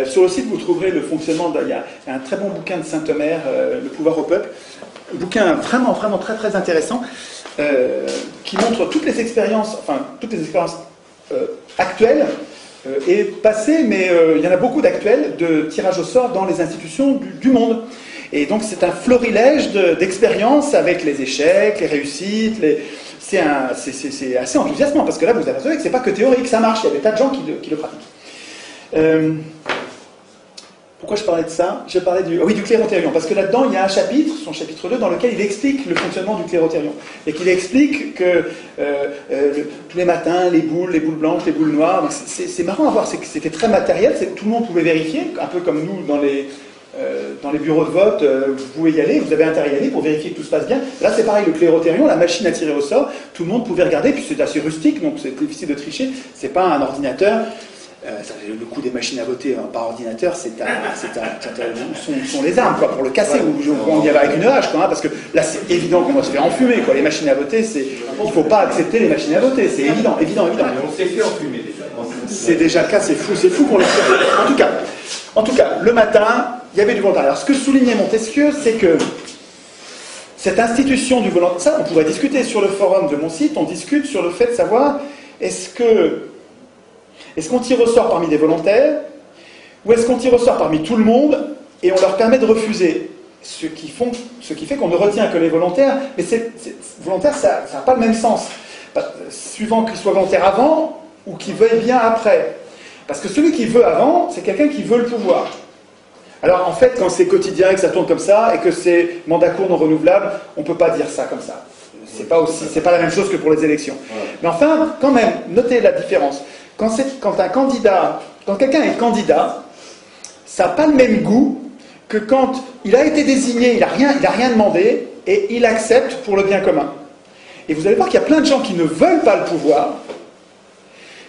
Sur le site, vous trouverez le fonctionnement. Il y a un très bon bouquin de Saint-Omer, Le pouvoir au peuple. Un bouquin vraiment, vraiment très, très intéressant qui montre toutes les expériences actuelles et passées, mais il y en a beaucoup d'actuelles de tirage au sort dans les institutions du monde. Et donc c'est un florilège d'expériences avec les échecs, les réussites, c'est assez enthousiasmant, parce que là vous avez vu que c'est pas que théorique, ça marche, il y a des tas de gens qui le pratiquent. Pourquoi je parlais de ça? Je parlais du clérotérion, parce que là-dedans, il y a un chapitre, son chapitre 2, dans lequel il explique le fonctionnement du clérotérion. Et qu'il explique que tous les matins, les boules blanches, les boules noires, c'est marrant à voir, c'était très matériel, tout le monde pouvait vérifier, un peu comme nous dans les bureaux de vote, vous pouvez y aller, vous avez intérêt à y aller pour vérifier que tout se passe bien. Là, c'est pareil, le clérotérion, la machine à tirer au sort, tout le monde pouvait regarder, puis c'est assez rustique, donc c'est difficile de tricher, c'est pas un ordinateur. Le coût des machines à voter par ordinateur, sont les armes quoi, pour le casser, ou on y va avec une hache, quoi, hein, parce que là c'est évident qu'on va se faire enfumer. Quoi. Les machines à voter, il ne faut pas accepter les machines à voter, c'est évident. Mais on s'est fait enfumer déjà. C'est déjà le cas, c'est fou pour le faire. En tout cas, le matin, il y avait du volontariat. Alors ce que soulignait Montesquieu, c'est que cette institution du volontariat, ça on pourrait discuter sur le forum de mon site, on discute sur le fait de savoir est-ce qu'on tire au sort parmi des volontaires ou est-ce qu'on tire au sort parmi tout le monde et on leur permet de refuser, ce qui fait qu'on ne retient que les volontaires, mais volontaire ça n'a pas le même sens, suivant qu'ils soient volontaires avant ou qu'ils veuillent bien après. Parce que celui qui veut avant, c'est quelqu'un qui veut le pouvoir. Alors en fait, quand c'est quotidien et que ça tourne comme ça, et que c'est mandat court non renouvelable, on ne peut pas dire ça comme ça. C'est pas la même chose que pour les élections. Mais enfin, quand même, notez la différence. Quand quelqu'un est candidat, ça n'a pas le même goût que quand il a été désigné, il n'a rien demandé, et il accepte pour le bien commun. Et vous allez voir qu'il y a plein de gens qui ne veulent pas le pouvoir,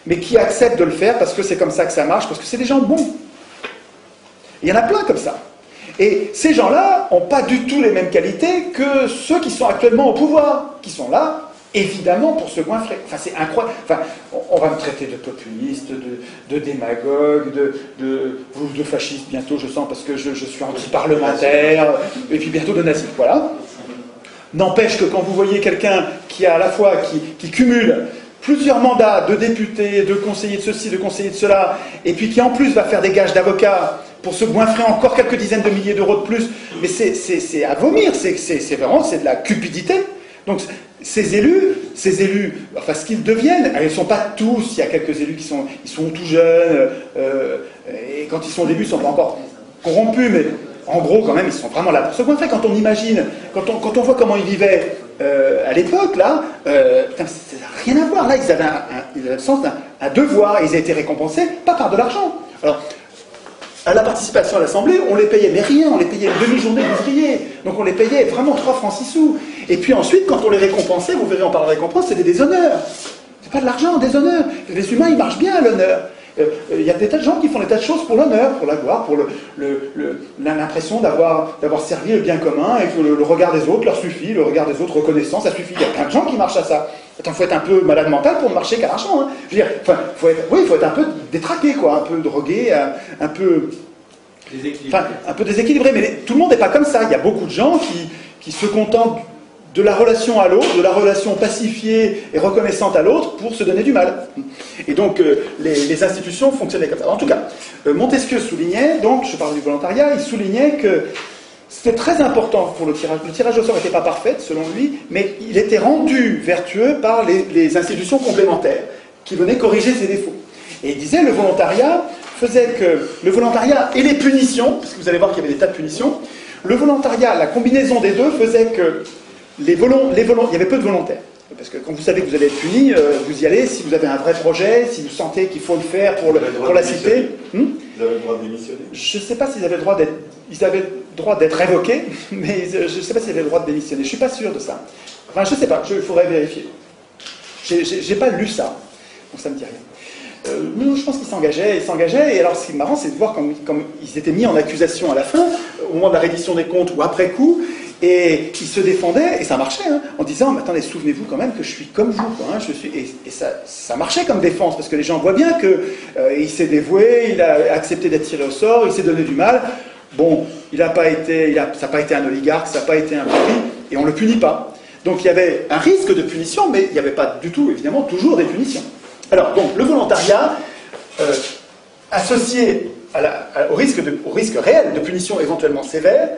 mais qui acceptent de le faire parce que c'est comme ça que ça marche, parce que c'est des gens bons. Il y en a plein comme ça. Et ces gens-là n'ont pas du tout les mêmes qualités que ceux qui sont actuellement au pouvoir, qui sont là, évidemment, pour se goinfrer. Enfin, c'est incroyable. Enfin, on va me traiter de populiste, de démagogue, de fasciste bientôt, je sens, parce que je suis anti-parlementaire, et puis bientôt de nazi. Voilà. N'empêche que quand vous voyez quelqu'un qui a à la fois, qui cumule plusieurs mandats de député, de conseiller de ceci, de conseiller de cela, et puis qui en plus va faire des gages d'avocat pour se goinfrer encore quelques dizaines de milliers d'euros de plus, mais c'est à vomir, c'est vraiment de la cupidité. Donc ces élus, enfin ce qu'ils deviennent, ils ne sont pas tous, il y a quelques élus qui sont tout jeunes, et quand ils sont au début, ils ne sont pas encore corrompus, mais en gros quand même, ils sont vraiment là pour se goinfrer. Quand on imagine, quand on voit comment ils vivaient à l'époque, là, putain, ça n'a rien à voir. Là, ils avaient le sens d'un devoir, ils ont été récompensés, pas par de l'argent. Alors, à la participation à l'Assemblée, on les payait, mais rien, on les payait une demi-journée d'ouvrier. Donc on les payait vraiment 3 francs 6 sous. Et puis ensuite, quand on les récompensait, vous verrez, on parle de récompense, c'était des honneurs. C'est pas de l'argent, des honneurs. Les humains, ils marchent bien à l'honneur. Il y a des tas de gens qui font des tas de choses pour l'honneur, pour la gloire, pour l'impression d'avoir servi le bien commun, et que le regard des autres leur suffit, le regard des autres reconnaissant, ça suffit. Il y a plein de gens qui marchent à ça. Attends, il faut être un peu malade mental pour ne marcher qu'à l'argent. Hein. Je veux dire, faut être un peu détraqué, quoi, un peu drogué, un peu déséquilibré. Mais tout le monde n'est pas comme ça. Il y a beaucoup de gens qui se contentent de la relation à l'autre, de la relation pacifiée et reconnaissante à l'autre pour se donner du mal. Et donc, les institutions fonctionnaient comme ça. En tout cas, Montesquieu soulignait, donc, je parle du volontariat, il soulignait que c'était très important pour le tirage. Le tirage au sort n'était pas parfait, selon lui, mais il était rendu vertueux par les institutions complémentaires qui venaient corriger ses défauts. Et il disait, le volontariat et les punitions, parce que vous allez voir qu'il y avait des tas de punitions, le volontariat, la combinaison des deux faisait que il y avait peu de volontaires. Parce que quand vous savez que vous allez être puni, vous y allez si vous avez un vrai projet, si vous sentez qu'il faut le faire pour la cité. Vous avez le droit de démissionner? Je ne sais pas s'ils avaient le droit d'être révoqués, mais je ne sais pas s'ils avaient le droit de démissionner. Je ne suis pas sûr de ça. Enfin, je ne sais pas, il faudrait vérifier. Je n'ai pas lu ça, donc ça ne me dit rien. Je pense qu'ils s'engageaient, et alors ce qui est marrant, c'est de voir comme ils étaient mis en accusation à la fin, au moment de la reddition des comptes ou après coup, et ils se défendaient, et ça marchait, hein, en disant, mais attendez, souvenez-vous quand même que je suis comme vous, quoi, hein, et ça marchait comme défense, parce que les gens voient bien qu'il s'est dévoué, il a accepté d'être tiré au sort, il s'est donné du mal. Bon, ça n'a pas été un oligarque, ça n'a pas été un pourri, et on ne le punit pas. Donc il y avait un risque de punition, mais il n'y avait pas du tout, évidemment, toujours des punitions. Alors, donc, le volontariat, associé au risque réel de punition éventuellement sévère,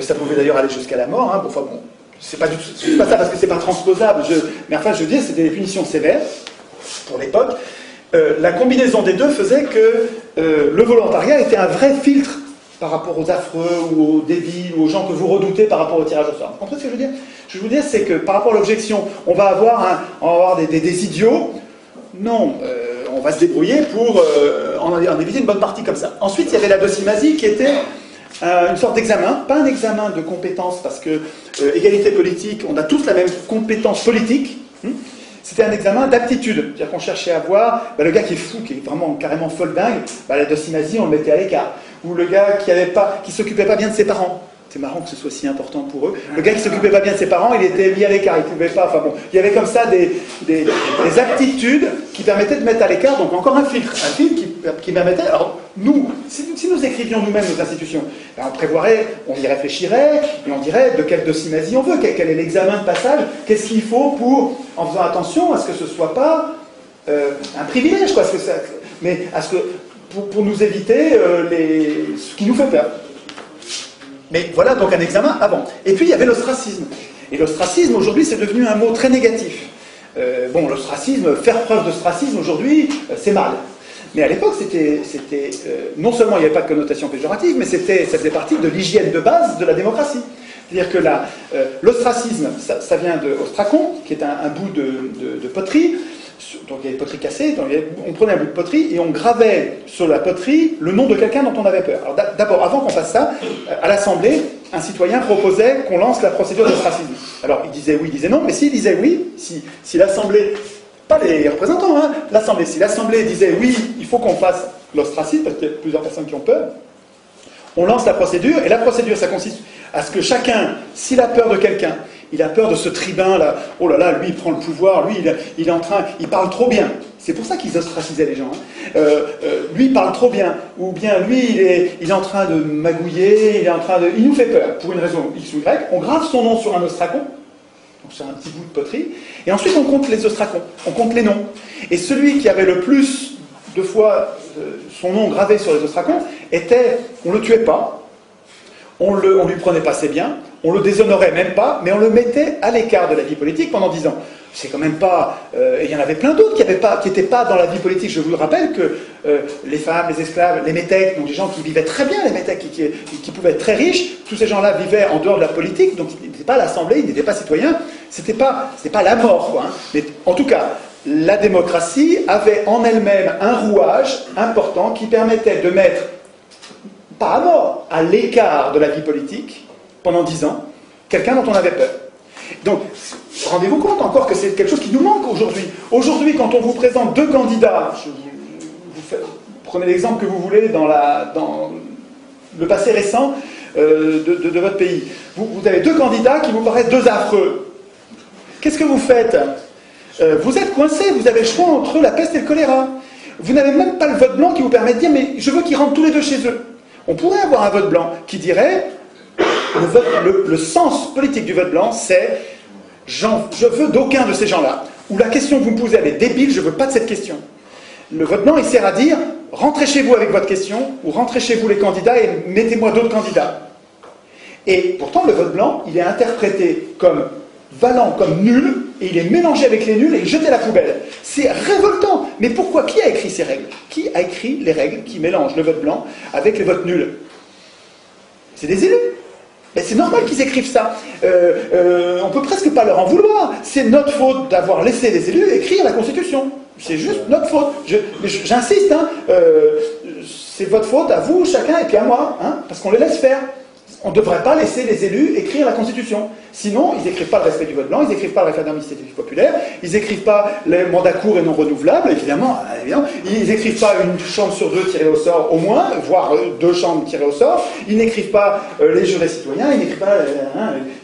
ça pouvait d'ailleurs aller jusqu'à la mort, hein, c'est pas ça parce que c'est pas transposable, mais enfin, je veux dire, c'était des punitions sévères, pour l'époque. La combinaison des deux faisait que le volontariat était un vrai filtre par rapport aux affreux, ou aux débiles, ou aux gens que vous redoutez par rapport au tirage au sort. Vous comprenez ce que je veux dire? Ce que je veux dire, c'est que par rapport à l'objection, on va avoir des idiots. Non, on va se débrouiller pour en éviter une bonne partie comme ça. Ensuite, il y avait la docimasie qui était une sorte d'examen, pas un examen de compétences, parce que égalité politique, on a tous la même compétence politique. C'était un examen d'aptitude. C'est-à-dire qu'on cherchait à voir le gars qui est fou, qui est vraiment carrément folle dingue, la docimasie, on le mettait à l'écart. Ou le gars qui s'occupait pas bien de ses parents. C'est marrant que ce soit si important pour eux. Le gars qui s'occupait pas bien de ses parents, il était mis à l'écart, il pouvait pas. Enfin bon, il y avait comme ça des aptitudes qui permettaient de mettre à l'écart, donc encore un filtre qui permettait. Alors, nous, si nous écrivions nous-mêmes nos institutions, ben on prévoirait, on y réfléchirait, et on dirait de quelle docimasie on veut, quel est l'examen de passage, qu'est-ce qu'il faut pour, en faisant attention à ce que ce ne soit pas un privilège, quoi, mais à ce que, pour nous éviter ce qui nous fait peur. Mais voilà donc un examen avant. Et puis il y avait l'ostracisme. Et l'ostracisme, aujourd'hui, c'est devenu un mot très négatif. Bon, l'ostracisme, faire preuve d'ostracisme, aujourd'hui, c'est mal. Mais à l'époque, c'était non seulement il n'y avait pas de connotation péjorative, mais ça faisait partie de l'hygiène de base de la démocratie. C'est-à-dire que l'ostracisme, ça vient de ostracon, qui est un bout de poterie. Donc il y avait des poteries cassées, on prenait un bout de poterie et on gravait sur la poterie le nom de quelqu'un dont on avait peur. Alors d'abord, avant qu'on fasse ça, à l'Assemblée, un citoyen proposait qu'on lance la procédure d'ostracisme. Alors il disait oui, il disait non, mais s'il disait oui, si l'Assemblée, pas les représentants, hein, l'Assemblée, si l'Assemblée disait oui, il faut qu'on fasse l'ostracisme, parce qu'il y a plusieurs personnes qui ont peur, on lance la procédure, et la procédure, ça consiste à ce que chacun, s'il a peur de quelqu'un, il a peur de ce tribun là, oh là là, lui il prend le pouvoir, lui il parle trop bien. C'est pour ça qu'ils ostracisaient les gens. Hein. Lui il parle trop bien, ou bien lui il est en train de magouiller, il nous fait peur, pour une raison X ou Y, on grave son nom sur un ostracon, donc sur un petit bout de poterie, et ensuite on compte les ostracons, on compte les noms. Et celui qui avait le plus de fois son nom gravé sur les ostracons, on ne le tuait pas, on lui prenait pas ses biens, on le déshonorait même pas, mais on le mettait à l'écart de la vie politique pendant 10 ans. C'est quand même pas... et il y en avait plein d'autres qui n'étaient pas dans la vie politique. Je vous rappelle que les femmes, les esclaves, les métèques, donc des gens qui vivaient très bien, les métèques qui pouvaient être très riches, tous ces gens-là vivaient en dehors de la politique, donc ils n'étaient pas à l'Assemblée, ils n'étaient pas citoyens, c'était pas la mort, quoi. Hein. Mais en tout cas, la démocratie avait en elle-même un rouage important qui permettait de mettre, pas à mort, à l'écart de la vie politique, pendant 10 ans, quelqu'un dont on avait peur. Donc, rendez-vous compte encore que c'est quelque chose qui nous manque aujourd'hui. Aujourd'hui, quand on vous présente deux candidats, prenez l'exemple que vous voulez dans le passé récent de votre pays, vous avez deux candidats qui vous paraissent deux affreux. Qu'est-ce que vous faites? Vous êtes coincé, vous avez le choix entre la peste et le choléra. Vous n'avez même pas le vote blanc qui vous permet de dire « mais je veux qu'ils rentrent tous les deux chez eux ». On pourrait avoir un vote blanc qui dirait... Le sens politique du vote blanc, c'est « je veux d'aucun de ces gens-là ». Ou la question que vous me posez, elle est débile, je ne veux pas de cette question. Le vote blanc, il sert à dire « rentrez chez vous avec votre question » ou « rentrez chez vous les candidats et mettez-moi d'autres candidats ». Et pourtant, le vote blanc, il est interprété comme valant, comme nul, et il est mélangé avec les nuls et jeté à la poubelle. C'est révoltant. Mais pourquoi? Qui a écrit ces règles? Qui a écrit les règles qui mélangent le vote blanc avec les votes nuls? C'est des élus. Mais c'est normal qu'ils écrivent ça. On peut presque pas leur en vouloir. C'est notre faute d'avoir laissé les élus écrire la Constitution. C'est juste notre faute. J'insiste, hein, c'est votre faute à vous, chacun, et puis à moi, hein, parce qu'on les laisse faire. On ne devrait pas laisser les élus écrire la Constitution. Sinon, ils n'écrivent pas le respect du vote blanc, ils n'écrivent pas le référendum d'initiative populaire, ils n'écrivent pas les mandats courts et non renouvelables, évidemment, ils n'écrivent pas une chambre sur deux tirée au sort au moins, voire deux chambres tirées au sort, ils n'écrivent pas les jurés citoyens, ils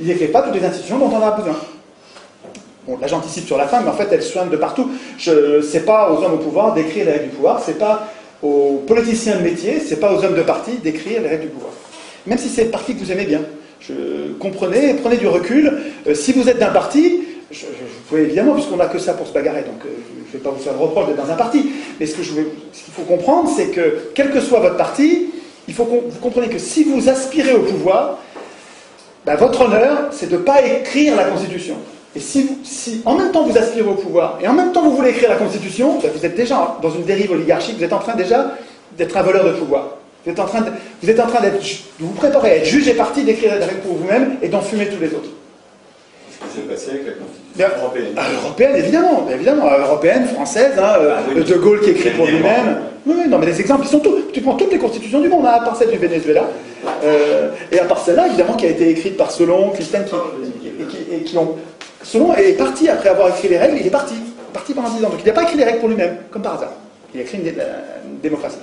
n'écrivent pas toutes les institutions dont on a besoin. Bon, là j'anticipe sur la fin, mais en fait elle soigne de partout. C'est pas aux hommes au pouvoir d'écrire les règles du pouvoir, c'est pas aux politiciens de métier, c'est pas aux hommes de parti d'écrire les règles du pouvoir. Même si c'est le parti que vous aimez bien. Comprenez, prenez du recul. Si vous êtes d'un parti, vous pouvez évidemment, puisqu'on n'a que ça pour se bagarrer, donc je ne vais pas vous faire le reproche d'être dans un parti, mais ce qu'il faut comprendre, c'est que, quel que soit votre parti, il faut que vous compreniez que si vous aspirez au pouvoir, ben, votre honneur, c'est de ne pas écrire la Constitution. Et si en même temps vous aspirez au pouvoir, et en même temps vous voulez écrire la Constitution, ben, vous êtes déjà dans une dérive oligarchique, vous êtes en train déjà d'être un voleur de pouvoir. Vous êtes en train de vous préparer à être juge et parti, d'écrire des règles pour vous-même et d'en fumer tous les autres. C'est ce qui s'est passé avec la Constitution européenne. Européenne, évidemment, européenne, française, hein, De Gaulle qui écrit pour lui-même. Oui, non, mais des exemples, ils sont tous. Tu prends toutes les constitutions du monde, hein, à part celle du Venezuela, et à part celle-là, évidemment, qui a été écrite par Solon, Clisthène, Solon est parti après avoir écrit les règles, il est parti pendant 10 ans. Donc il n'a pas écrit les règles pour lui-même, comme par hasard. Il a écrit une démocratie.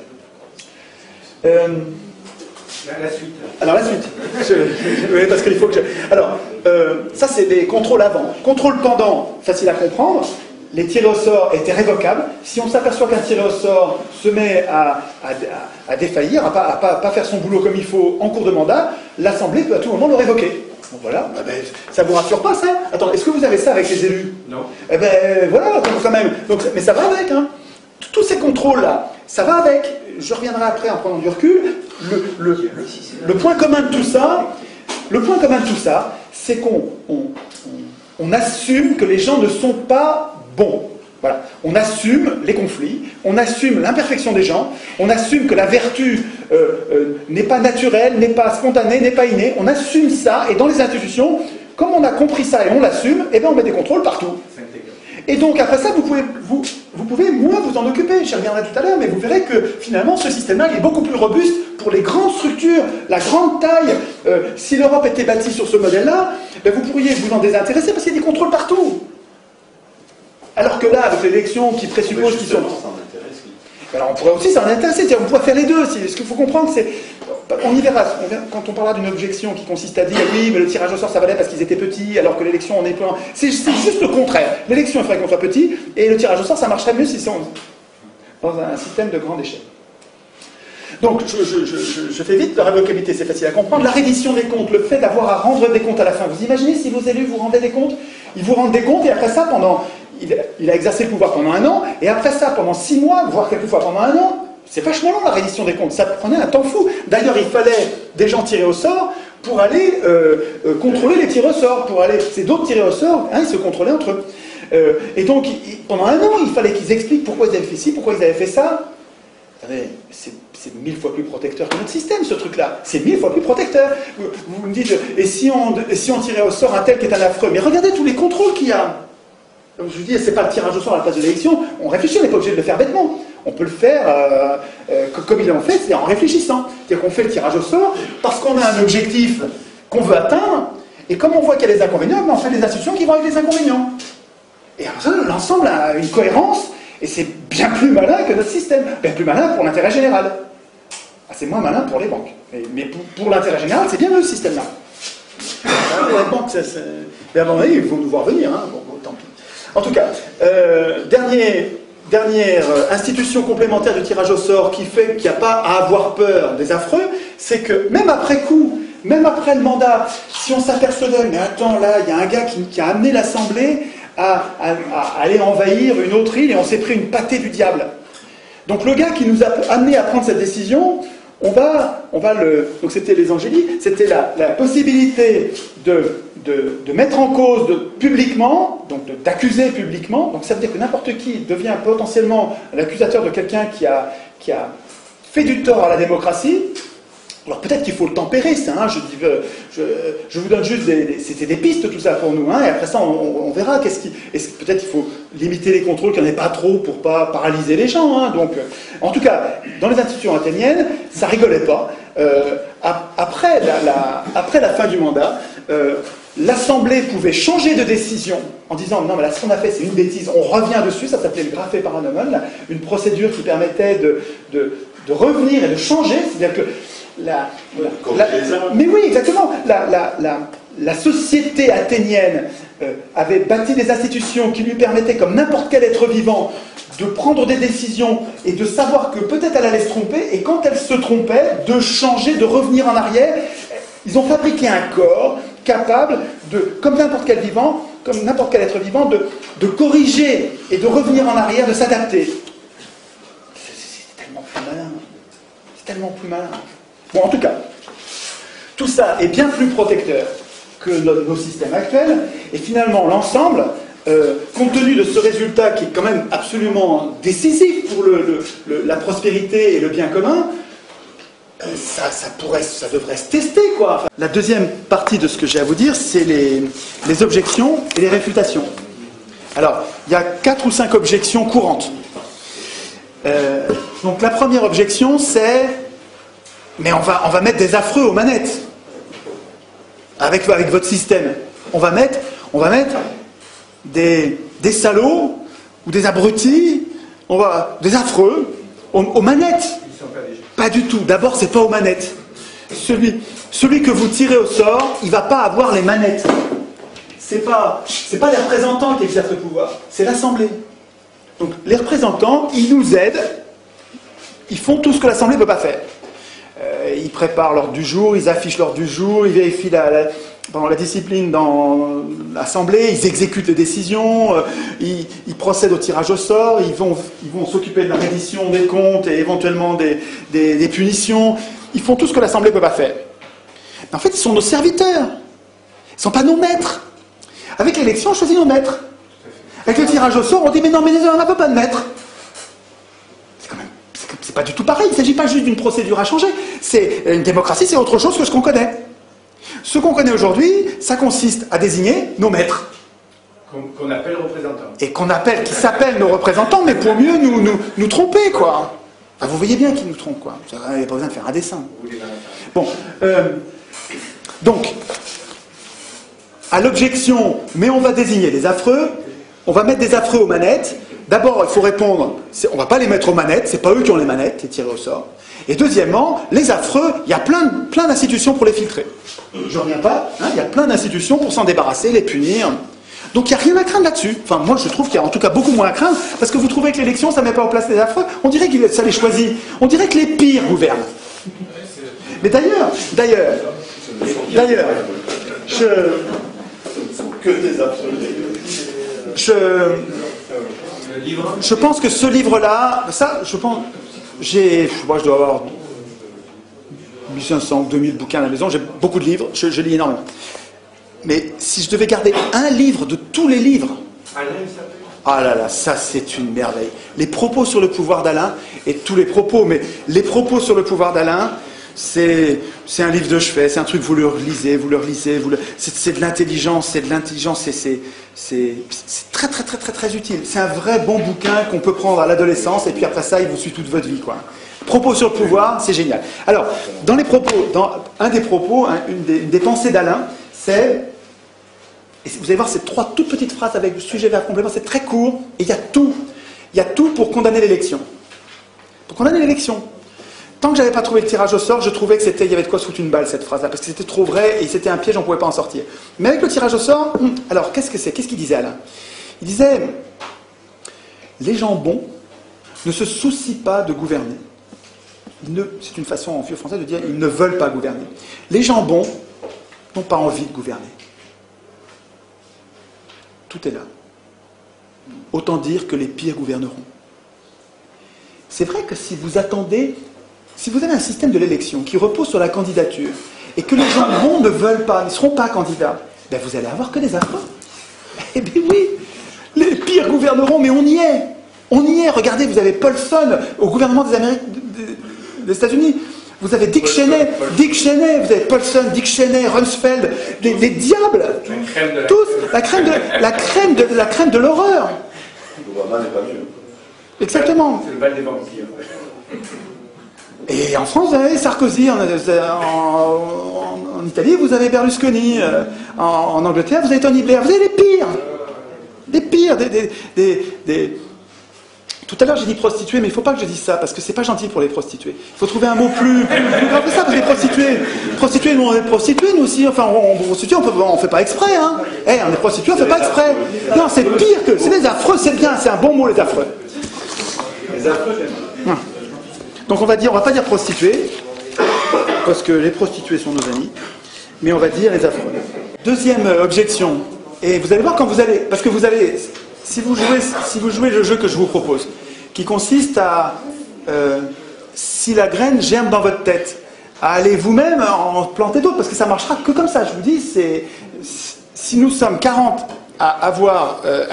La suite. Alors la suite. Oui, parce qu'il faut que Alors, ça c'est des contrôles avant. Contrôle pendant, facile à comprendre. les tirés au sort étaient révocables. Si on s'aperçoit qu'un tiré au sort se met à défaillir, à pas faire son boulot comme il faut en cours de mandat, l'Assemblée peut à tout moment le révoquer. Donc voilà, ça vous rassure pas ça? Attends, est-ce que vous avez ça avec les élus? Non. Eh ben voilà, quand même. Donc, mais ça va avec, hein. Tous ces contrôles-là, ça va avec. Je reviendrai après en prenant du recul. Le point commun de tout ça, c'est qu'on assume que les gens ne sont pas bons. Voilà. On assume les conflits, on assume l'imperfection des gens, on assume que la vertu n'est pas naturelle, n'est pas spontanée, n'est pas innée. On assume ça, et dans les institutions, comme on a compris ça et on l'assume, eh ben on met des contrôles partout. Et donc après ça, vous pouvez moins vous en occuper, j'y reviendrai tout à l'heure, mais vous verrez que finalement ce système-là est beaucoup plus robuste pour les grandes structures, la grande taille. Si l'Europe était bâtie sur ce modèle-là, ben vous pourriez vous en désintéresser parce qu'il y a des contrôles partout. Alors que là, avec l'élection qui présuppose qu'ils sont... Alors on pourrait aussi s'en intéresser, on pourrait faire les deux. Ce qu'il faut comprendre, c'est... On y verra, quand on parlera d'une objection qui consiste à dire oui, mais le tirage au sort ça valait parce qu'ils étaient petits, alors que l'élection on est plein. C'est juste le contraire. L'élection il faudrait qu'on soit petit, et le tirage au sort ça marcherait mieux si c'est dans un système de grande échelle. Donc je fais vite, la révocabilité c'est facile à comprendre. La reddition des comptes, le fait d'avoir à rendre des comptes à la fin. Vous imaginez si vos élus vous rendaient des comptes? Ils vous rendent des comptes et après ça, il a exercé le pouvoir pendant 1 an, et après ça pendant 6 mois, voire quelquefois pendant 1 an. C'est vachement long la reddition des comptes, ça prenait un temps fou. D'ailleurs, il fallait des gens tirés au sort pour aller contrôler les tirés au sort. C'est d'autres tirés au sort, hein, ils se contrôlaient entre eux. Et donc, pendant 1 an, il fallait qu'ils expliquent pourquoi ils avaient fait ci, pourquoi ils avaient fait ça. C'est 1000 fois plus protecteur que notre système, ce truc-là. C'est 1000 fois plus protecteur. Vous me dites, et si on tirait au sort un tel qui est un affreux? Mais regardez tous les contrôles qu'il y a. Donc je vous dis, c'est pas le tirage au sort à la place de l'élection. On réfléchit, on n'est pas obligé de le faire bêtement. On peut le faire comme ils l'ont fait, c'est en réfléchissant. C'est-à-dire qu'on fait le tirage au sort parce qu'on a un objectif qu'on veut atteindre, et comme on voit qu'il y a des inconvénients, on fait des institutions qui vont avec les inconvénients. Et alors ça, l'ensemble a une cohérence, et c'est bien plus malin que notre système. Bien plus malin pour l'intérêt général. Ah, c'est moins malin pour les banques. Mais pour l'intérêt général, c'est bien mieux ce système-là. Les banques, mais à mon avis, ils vont nous voir venir. Hein. Bon, tant pis. En tout cas, dernière institution complémentaire du tirage au sort qui fait qu'il n'y a pas à avoir peur des affreux, c'est que même après coup, même après le mandat, si on s'apercevait, mais attends, là, il y a un gars qui a amené l'Assemblée à aller envahir une autre île et on s'est pris une pâtée du diable. Donc le gars qui nous a amené à prendre cette décision, on va donc c'était les Angéliques, c'était la possibilité de mettre en cause publiquement, donc d'accuser publiquement. Donc ça veut dire que n'importe qui devient potentiellement l'accusateur de quelqu'un qui a fait du tort à la démocratie. Alors peut-être qu'il faut le tempérer, ça. Hein, je vous donne juste c'était des pistes tout ça pour nous. Hein, et après ça, on verra. Peut-être qu'il faut limiter les contrôles, qu'il n'y en ait pas trop pour pas paralyser les gens. Hein, donc, en tout cas, dans les institutions athéniennes, ça rigolait pas. Après la fin du mandat, l'Assemblée pouvait changer de décision en disant non mais là ce qu'on a fait c'est une bêtise, on revient dessus. Ça s'appelait le graphé paranomon, une procédure qui permettait de revenir et de changer. C'est-à-dire que mais oui, exactement. La société athénienne avait bâti des institutions qui lui permettaient, comme n'importe quel être vivant, de prendre des décisions et de savoir que peut-être elle allait se tromper, et quand elle se trompait, de changer, de revenir en arrière. Ils ont fabriqué un corps capable comme n'importe quel vivant, comme n'importe quel être vivant, de corriger et de revenir en arrière, de s'adapter. C'est tellement plus malin. C'est tellement plus malin. Bon, en tout cas, tout ça est bien plus protecteur que nos systèmes actuels, et finalement, l'ensemble, compte tenu de ce résultat qui est quand même absolument décisif pour la prospérité et le bien commun, ça devrait se tester, quoi. Enfin, la deuxième partie de ce que j'ai à vous dire, c'est les objections et les réfutations. Alors, il y a 4 ou 5 objections courantes. Donc, la première objection, c'est... Mais on va mettre des affreux aux manettes. Avec votre système. On va mettre des salauds ou des abrutis, des affreux aux manettes. Pas du tout. D'abord, c'est pas aux manettes. Celui que vous tirez au sort, il va pas avoir les manettes. c'est pas les représentants qui exercent le pouvoir, c'est l'Assemblée. Donc les représentants, ils nous aident, ils font tout ce que l'Assemblée ne peut pas faire. Ils préparent l'ordre du jour, ils affichent l'ordre du jour, ils vérifient la discipline dans l'Assemblée, ils exécutent les décisions, ils procèdent au tirage au sort, ils vont s'occuper de la reddition des comptes et éventuellement des punitions. Ils font tout ce que l'Assemblée ne peut pas faire. Mais en fait, ils sont nos serviteurs. Ils ne sont pas nos maîtres. Avec l'élection, on choisit nos maîtres. Avec le tirage au sort, on dit mais non, mais on n'a pas de maître. C'est pas du tout pareil. Il ne s'agit pas juste d'une procédure à changer. C'est une démocratie, c'est autre chose que ce qu'on connaît. Ce qu'on connaît aujourd'hui, ça consiste à désigner nos maîtres. Qu'on appelle représentants. Et qui s'appellent nos représentants, mais pour mieux nous tromper, quoi. Enfin, vous voyez bien qu'ils nous trompent, quoi. Il n'y a pas besoin de faire un dessin. Bon. Donc, à l'objection, mais on va désigner les affreux, on va mettre des affreux aux manettes. D'abord, il faut répondre, on ne va pas les mettre aux manettes, c'est pas eux qui ont les manettes, les tirés au sort. Et deuxièmement, les affreux, il y a plein d'institutions pour les filtrer. Je ne reviens pas, hein, il y a plein d'institutions pour s'en débarrasser, les punir. Donc il n'y a rien à craindre là-dessus. Enfin, moi je trouve qu'il y a en tout cas beaucoup moins à craindre, parce que vous trouvez que l'élection, ça ne met pas en place les affreux. On dirait que ça les choisit. On dirait que les pires gouvernent. Mais d'ailleurs, que des absolus. Je pense que ce livre-là, ça, je pense, moi je dois avoir 1500 ou 2000 bouquins à la maison, j'ai beaucoup de livres, je lis énormément. Mais si je devais garder un livre de tous les livres, ah là là, ça c'est une merveille. Les propos sur le pouvoir d'Alain, et tous les propos, mais les propos sur le pouvoir d'Alain, c'est un livre de chevet, c'est un truc, vous le relisez, c'est de l'intelligence, c'est très très très très très utile. C'est un vrai bon bouquin qu'on peut prendre à l'adolescence, et puis après ça, il vous suit toute votre vie, quoi. Propos sur le pouvoir, c'est génial. Alors, dans un des propos, une des pensées d'Alain, c'est, et vous allez voir ces 3 toutes petites phrases avec le sujet vers complément, c'est très court, et il y a tout pour condamner l'élection. Pour condamner l'élection. Tant que j'avais pas trouvé le tirage au sort, je trouvais que il y avait de quoi se foutre une balle, cette phrase-là, parce que c'était trop vrai, et c'était un piège, on ne pouvait pas en sortir. Mais avec le tirage au sort, alors, qu'est-ce que c'est? Qu'est-ce qu'il disait, Alain? Il disait, les gens bons ne se soucient pas de gouverner. C'est une façon en vieux français de dire, ils ne veulent pas gouverner. Les gens bons n'ont pas envie de gouverner. Tout est là. Autant dire que les pires gouverneront. C'est vrai que si vous avez un système de l'élection qui repose sur la candidature, et que les gens bons ne veulent pas, ne seront pas candidats, ben vous allez avoir que des affreux. Eh bien oui, les pires gouverneront, mais on y est. On y est. Regardez, vous avez Paulson au gouvernement des États-Unis. Vous avez Dick Cheney, vous avez Paulson, Dick Cheney, Rumsfeld, des diables. Tous, la crème de l'horreur. Obama n'est pas mieux. Exactement. C'est le bal des vampires. Et en France, vous avez Sarkozy, en Italie, vous avez Berlusconi, en Angleterre, vous avez Tony Blair, vous avez les pires. Des pires, Tout à l'heure, j'ai dit prostituées, mais il ne faut pas que je dise ça, parce que c'est pas gentil pour les prostituées. Il faut trouver un mot plus grave que ça, parce que les prostituées, nous, on est prostituées, nous aussi, enfin, on ne fait pas exprès, hein. On est prostituées, on ne fait pas exprès. Non, c'est pire que, c'est les affreux, c'est bien, c'est un bon mot, les affreux. Les affreux, j'aime. Donc on va pas dire prostituées, parce que les prostituées sont nos amis, mais on va dire les affreux. Deuxième objection, et vous allez voir quand vous allez, parce que vous allez, si vous jouez le jeu que je vous propose, qui consiste à, si la graine germe dans votre tête, à aller vous-même en planter d'autres, parce que ça marchera que comme ça, je vous dis, si nous sommes 40 à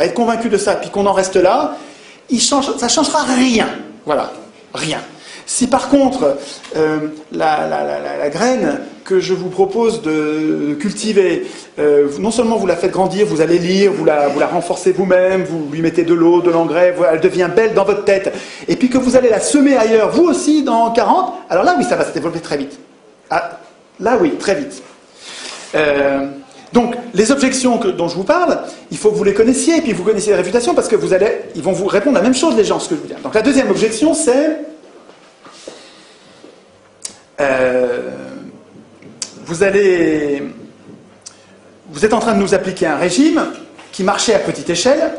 être convaincus de ça, puis qu'on en reste là, ça changera rien, voilà, rien. Si par contre, la graine que je vous propose de cultiver, non seulement vous la faites grandir, vous allez lire, vous la renforcez vous-même, vous lui mettez de l'eau, de l'engrais, elle devient belle dans votre tête, et puis que vous allez la semer ailleurs, vous aussi, dans 40, alors là, oui, ça va se développer très vite. Ah, là, oui, très vite. Donc, les objections dont je vous parle, il faut que vous les connaissiez, et puis vous connaissiez les réfutations, parce que ils vont vous répondre la même chose, les gens, ce que je vous dis. Donc, la deuxième objection, c'est... vous allez vous êtes en train de nous appliquer un régime qui marchait à petite échelle,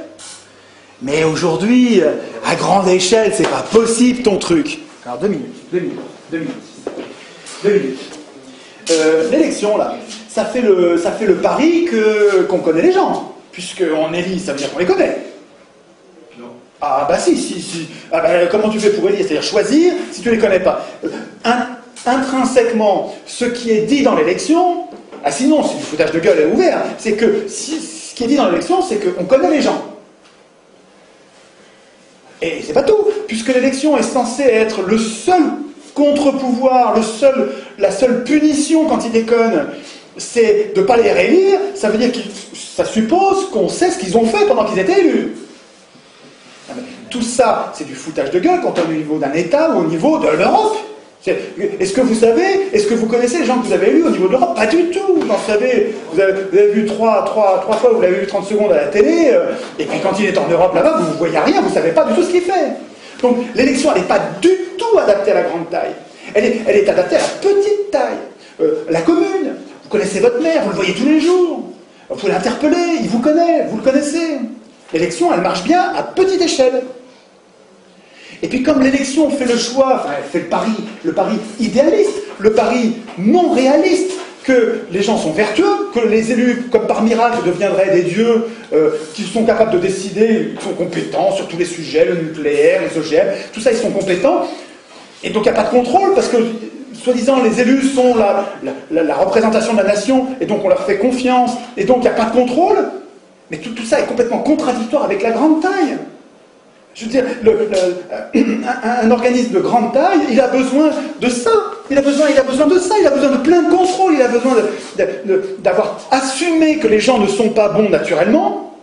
mais aujourd'hui, à grande échelle, c'est pas possible ton truc. Alors 2 minutes. L'élection, là, ça fait le pari qu'on connaît les gens. Puisqu'on élit, ça veut dire qu'on les connaît. Non. Ah bah si. Ah bah, comment tu fais pour élire? C'est-à-dire choisir si tu les connais pas. Intrinsèquement, ce qui est dit dans l'élection, ah sinon, c'est du foutage de gueule ouvert, c'est que ce qui est dit dans l'élection, c'est qu'on connaît les gens. Et c'est pas tout, puisque l'élection est censée être le seul contre-pouvoir, la seule punition quand ils déconnent, c'est de ne pas les réélire. Ça veut dire que ça suppose qu'on sait ce qu'ils ont fait pendant qu'ils étaient élus. Tout ça, c'est du foutage de gueule quand on est au niveau d'un État ou au niveau de l'Europe. Est-ce que vous savez, est-ce que vous connaissez les gens que vous avez élus au niveau de l'Europe? Pas du tout. Vous en savez, vous avez vu trois fois, vous l'avez vu 30 secondes à la télé, et puis quand il est en Europe là-bas, vous ne voyez rien, vous ne savez pas du tout ce qu'il fait. Donc l'élection, elle n'est pas du tout adaptée à la grande taille. Elle est adaptée à la petite taille. La commune, vous connaissez votre maire, vous le voyez tous les jours. Vous pouvez l'interpeller, il vous connaît, vous le connaissez. L'élection, elle marche bien à petite échelle. Et puis comme l'élection fait le choix, enfin elle fait le pari idéaliste, le pari non réaliste, que les gens sont vertueux, que les élus, comme par miracle, deviendraient des dieux qui sont capables de décider, ils sont compétents sur tous les sujets, le nucléaire, les OGM, tout ça ils sont compétents, et donc il n'y a pas de contrôle, parce que soi-disant les élus sont la représentation de la nation, et donc on leur fait confiance, et donc il n'y a pas de contrôle, mais tout ça est complètement contradictoire avec la grande taille. Je veux dire, un organisme de grande taille, il a besoin de ça. Il a besoin de ça. Il a besoin de plein de contrôle. Il a besoin d'avoir assumé que les gens ne sont pas bons naturellement.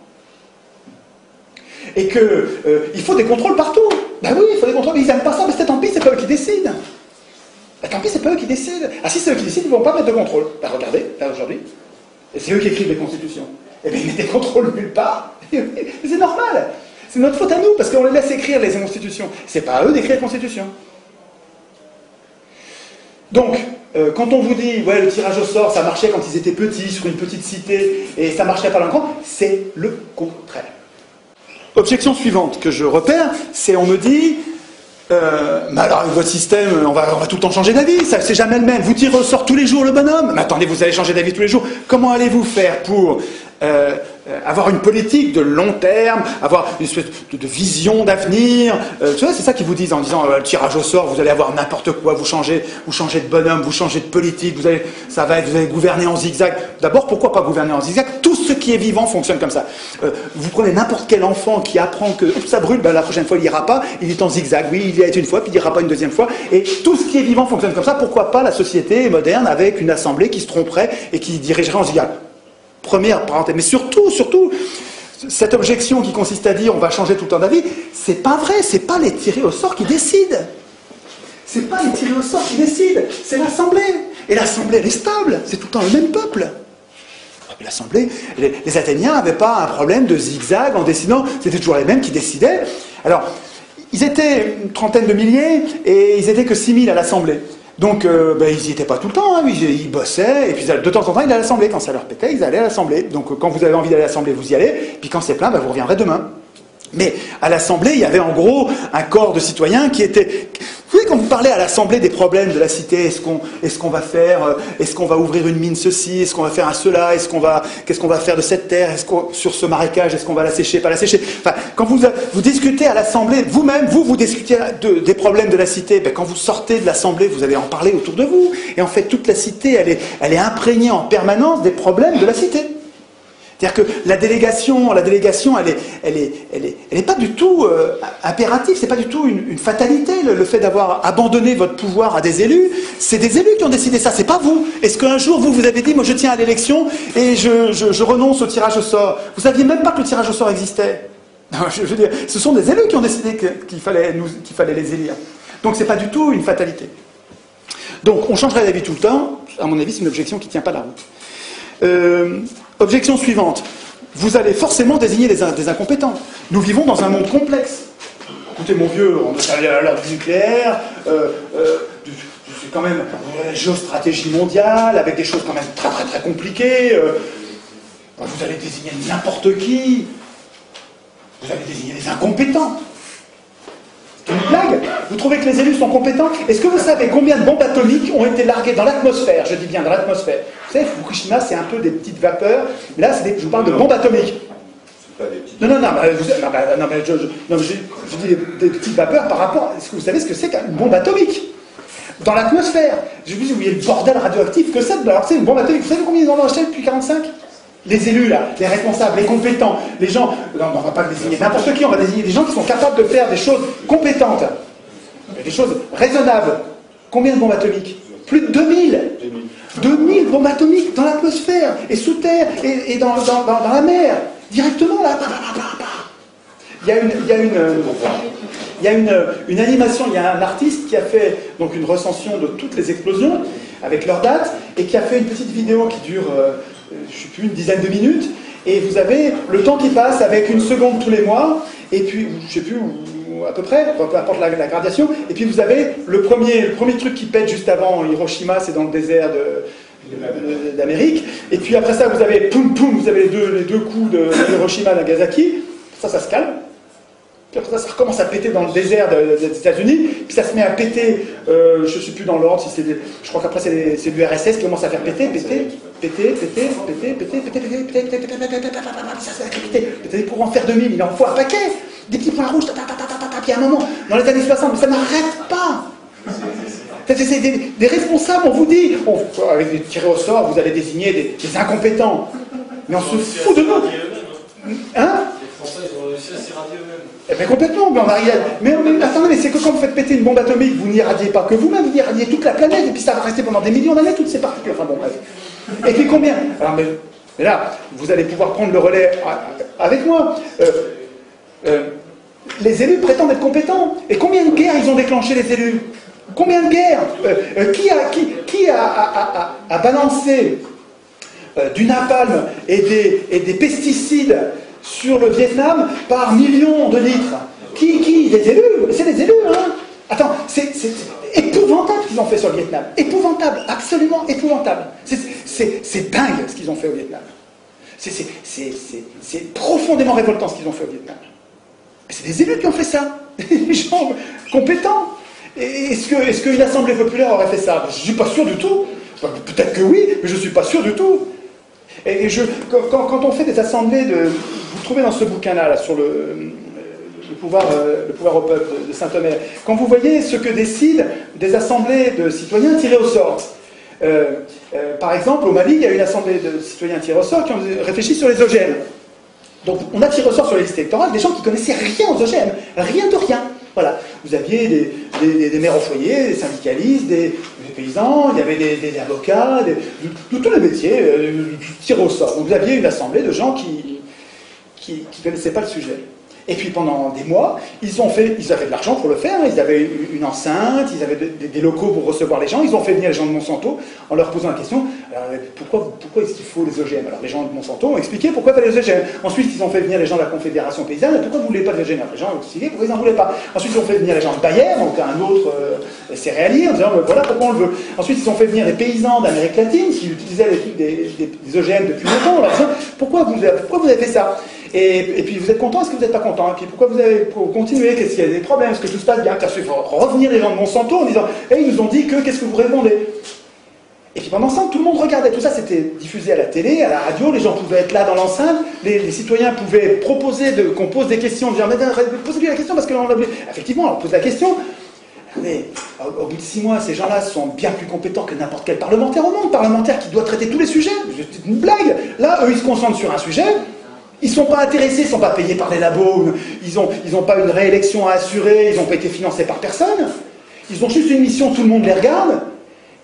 Et qu'il faut des contrôles partout. Ben oui, il faut des contrôles. Ils n'aiment pas ça, mais tant pis, c'est pas eux qui décident. Ben, tant pis, c'est pas eux qui décident. Ah si c'est eux qui décident, ils ne vont pas mettre de contrôle. Ben regardez, là aujourd'hui. Et c'est eux qui écrivent les constitutions. Et bien ils mettent des contrôles nulle part. C'est normal. C'est notre faute à nous, parce qu'on les laisse écrire les constitutions. C'est pas à eux d'écrire les constitutions. Donc, quand on vous dit, ouais, le tirage au sort, ça marchait quand ils étaient petits, sur une petite cité, et ça marchait pas dans le grand, c'est le contraire. Objection suivante que je repère, c'est on me dit, mais alors avec votre système, on va tout le temps changer d'avis, ça c'est jamais le même. Vous tirez au sort tous les jours le bonhomme, mais attendez, vous allez changer d'avis tous les jours. Comment allez-vous faire pour avoir une politique de long terme, avoir une espèce de vision d'avenir, tu vois, c'est ça qu'ils vous disent en disant le tirage au sort, vous allez avoir n'importe quoi, vous changez de bonhomme, vous changez de politique, vous allez gouverner en zigzag. D'abord, pourquoi pas gouverner en zigzag? Tout ce qui est vivant fonctionne comme ça. Vous prenez n'importe quel enfant qui apprend que ça brûle, ben, la prochaine fois il ira pas, il est en zigzag, oui, il y a été une fois, puis il ira pas une deuxième fois, et tout ce qui est vivant fonctionne comme ça. Pourquoi pas la société moderne avec une assemblée qui se tromperait et qui dirigerait en zigzag? Première parenthèse, mais surtout, cette objection qui consiste à dire on va changer tout le temps d'avis, c'est pas vrai, c'est pas les tirés au sort qui décident. C'est pas les tirés au sort qui décident, c'est l'Assemblée. Et l'Assemblée, elle est stable, c'est tout le temps le même peuple. L'Assemblée, les Athéniens n'avaient pas un problème de zigzag en décidant, c'était toujours les mêmes qui décidaient. Alors, ils étaient une trentaine de milliers et ils étaient que 6000 à l'Assemblée. Donc, ils n'y étaient pas tout le temps, hein, ils bossaient, et puis de temps en temps, ils allaient à l'Assemblée. Quand ça leur pétait, ils allaient à l'Assemblée. Donc, quand vous avez envie d'aller à l'Assemblée, vous y allez, puis quand c'est plein, vous reviendrez demain. Mais à l'Assemblée, il y avait en gros un corps de citoyens qui était... Vous savez, quand vous parlez à l'Assemblée des problèmes de la cité, est-ce qu'on va faire, est-ce qu'on va ouvrir une mine ceci, est-ce qu'on va faire un cela, qu'est-ce qu'on va faire de cette terre, sur ce marécage, est-ce qu'on va la sécher, pas la sécher. Enfin, quand vous discutez à l'Assemblée, vous-même, vous discutez des problèmes de la cité, ben, quand vous sortez de l'Assemblée, vous allez en parler autour de vous. Et en fait, toute la cité, elle est imprégnée en permanence des problèmes de la cité. C'est-à-dire que la délégation, elle est pas du tout impérative, c'est pas du tout une fatalité, le fait d'avoir abandonné votre pouvoir à des élus. C'est des élus qui ont décidé ça, c'est pas vous. Est-ce qu'un jour, vous avez dit, moi je tiens à l'élection et je renonce au tirage au sort? Vous saviez même pas que le tirage au sort existait. Non, je veux dire, ce sont des élus qui ont décidé qu'il fallait les élire. Donc c'est pas du tout une fatalité. Donc on changerait d'avis tout le temps, à mon avis c'est une objection qui ne tient pas la route. Objection suivante, vous allez forcément désigner des incompétents. Nous vivons dans un monde complexe. Écoutez mon vieux, on a l'heure du nucléaire, c'est quand même la géostratégie mondiale, avec des choses quand même très très très compliquées. Vous allez désigner n'importe qui. Vous allez désigner des incompétents. C'est une blague. Vous trouvez que les élus sont compétents? Est-ce que vous savez combien de bombes atomiques ont été larguées dans l'atmosphère? Je dis bien dans l'atmosphère. Vous savez, Fukushima, c'est un peu des petites vapeurs. Mais là, je vous parle de bombes atomiques. C'est pas des petites... Non, je dis des petites vapeurs par rapport... Est-ce que vous savez ce que c'est qu'une bombe atomique? Dans l'atmosphère. Je vous dis, vous voyez le bordel radioactif que c'est. Alors, c'est une bombe atomique. Vous savez combien ils en ont acheté depuis 1945? Les élus, là, les responsables, les compétents, les gens... Non, on ne va pas désigner n'importe qui, on va désigner des gens qui sont capables de faire des choses compétentes, des choses raisonnables. Combien de bombes atomiques? Plus de 2000. 2000 bombes atomiques dans l'atmosphère, et sous terre, et dans la mer. Directement, là. Il y a une animation, il y a un artiste qui a fait donc une recension de toutes les explosions, avec leurs dates, et qui a fait une petite vidéo qui dure... je ne sais plus, une dizaine de minutes, et vous avez le temps qui passe avec 1 seconde tous les mois, et puis, je ne sais plus, à peu près, peu importe la gradation, et puis vous avez le premier truc qui pète juste avant Hiroshima, c'est dans le désert d'Amérique, et puis après ça, vous avez poum poum, vous avez les deux coups de Hiroshima et Nagasaki, ça se calme. Puis après ça recommence à péter dans le désert des États-Unis, puis ça se met à péter, je ne sais plus dans l'ordre, je crois qu'après c'est l'URSS qui commence à faire péter, pour en faire 2000, il en faut un paquet, des petits points rouges, puis à un moment, dans les années 60, mais ça n'arrête pas. C'est des responsables, on vous dit, avec des tirés au sort, vous allez désigner des incompétents, mais on se fout de nous. Hein? Les Français, ils ont réussi à s'irradier eux-mêmes. Eh bien complètement, mais on arrive à... Mais attendez, mais c'est que quand vous faites péter une bombe atomique, vous n'irradiez pas que vous-même, vous irradiez toute la planète, et puis ça va rester pendant des millions d'années, toutes ces particules. Enfin bon, bref. Et puis combien? Alors, mais là, vous allez pouvoir prendre le relais avec moi. Les élus prétendent être compétents. Et combien de guerres ils ont déclenché, les élus? Combien de guerres? Qui a balancé du napalm et des pesticides sur le Vietnam par millions de litres? Qui? Les élus? C'est les élus, hein? Attends, c'est épouvantable ce qu'ils ont fait sur le Vietnam. Épouvantable, absolument épouvantable. C'est dingue ce qu'ils ont fait au Vietnam. C'est profondément révoltant ce qu'ils ont fait au Vietnam. Mais c'est des élus qui ont fait ça. Des gens compétents. Est-ce qu'une assemblée populaire aurait fait ça? Je ne suis pas sûr du tout. Peut-être que oui, mais je ne suis pas sûr du tout. Et quand on fait des assemblées vous trouvez dans ce bouquin-là, là, sur le pouvoir au peuple de Saint-Omer, quand vous voyez ce que décident des assemblées de citoyens tirés au sort. Par exemple, au Mali, il y a une assemblée de citoyens tirés au sort qui ont réfléchi sur les OGM. Donc on a tiré au sort sur les listes électorales des gens qui ne connaissaient rien aux OGM, rien de rien. Voilà. Vous aviez des maires au foyer, des syndicalistes, des paysans, il y avait des avocats, de tous les métiers, tirés au sort. Donc vous aviez une assemblée de gens qui ne connaissaient pas le sujet. Et puis pendant des mois, ils avaient de l'argent pour le faire, ils avaient une enceinte, ils avaient des locaux pour recevoir les gens, ils ont fait venir les gens de Monsanto en leur posant la question, pourquoi est-ce qu'il faut les OGM? Alors les gens de Monsanto ont expliqué pourquoi il fallait les OGM. Ensuite ils ont fait venir les gens de la Confédération Paysanne, pourquoi vous ne voulez pas de OGM? Les gens ont expliqué pourquoi ils n'en voulaient pas. Ensuite ils ont fait venir les gens de Bayer, donc un autre céréalier, en disant voilà pourquoi on le veut. Ensuite ils ont fait venir les paysans d'Amérique latine qui utilisaient des OGM depuis longtemps, en leur disant pourquoi vous avez fait ça? Et puis vous êtes content, est-ce que vous n'êtes pas content? Et puis pourquoi vous avez continué? Qu'est-ce qu'il y a des problèmes? Est-ce que tout se passe bien? Il faut revenir les gens de Monsanto en disant ils nous ont dit que, qu'est-ce que vous répondez? Et puis pendant ça, tout le monde regardait. Tout ça, c'était diffusé à la télé, à la radio, les gens pouvaient être là dans l'enceinte, les citoyens pouvaient proposer qu'on pose des questions, dire posez-lui la question parce que effectivement, on pose la question. Mais au bout de 6 mois, ces gens-là sont bien plus compétents que n'importe quel parlementaire au monde, parlementaire qui doit traiter tous les sujets. C'est une blague. Là, eux, ils se concentrent sur un sujet. Ils ne sont pas intéressés, ils ne sont pas payés par les labos, ils n'ont pas une réélection à assurer, ils n'ont pas été financés par personne. Ils ont juste une mission, tout le monde les regarde.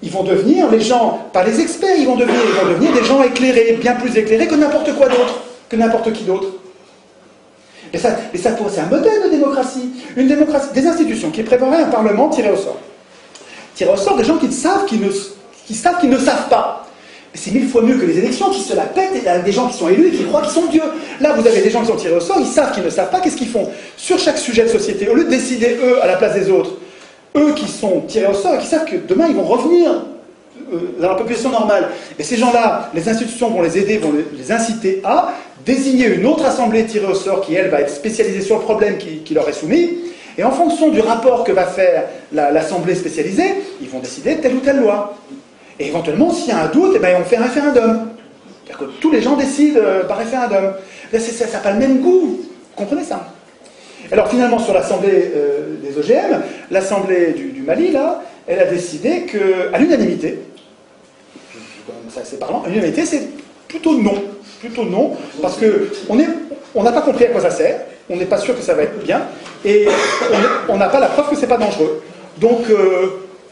Ils vont devenir les gens, pas les experts, ils vont devenir des gens éclairés, bien plus éclairés que n'importe quoi d'autre, que n'importe qui d'autre. Et ça c'est un modèle de démocratie. Une démocratie, des institutions qui prépareraient un parlement tiré au sort. Tiré au sort des gens qui savent qu'ils ne savent pas. C'est 1000 fois mieux que les élections qui se la pètent et des gens qui sont élus et qui croient qu'ils sont dieux. Là, vous avez des gens qui sont tirés au sort, ils savent qu'ils ne savent pas, qu'est-ce qu'ils font? Sur chaque sujet de société, au lieu de décider eux à la place des autres, eux qui sont tirés au sort et qui savent que demain ils vont revenir dans la population normale. Et ces gens-là, les institutions vont les aider, vont les inciter à désigner une autre assemblée tirée au sort qui, elle, va être spécialisée sur le problème qui leur est soumis. Et en fonction du rapport que va faire l'assemblée spécialisée, ils vont décider de telle ou telle loi. Et éventuellement, s'il y a un doute, eh ben, on fait un référendum. C'est-à-dire que tous les gens décident par référendum. Là, ça n'a pas le même goût. Vous comprenez ça? Alors finalement, sur l'assemblée des OGM, l'assemblée du Mali, là, elle a décidé qu'à l'unanimité, c'est parlant, à l'unanimité, c'est plutôt non. Plutôt non, parce qu'on n'a pas compris à quoi ça sert, on n'est pas sûr que ça va être bien, et on n'a pas la preuve que c'est pas dangereux. Donc,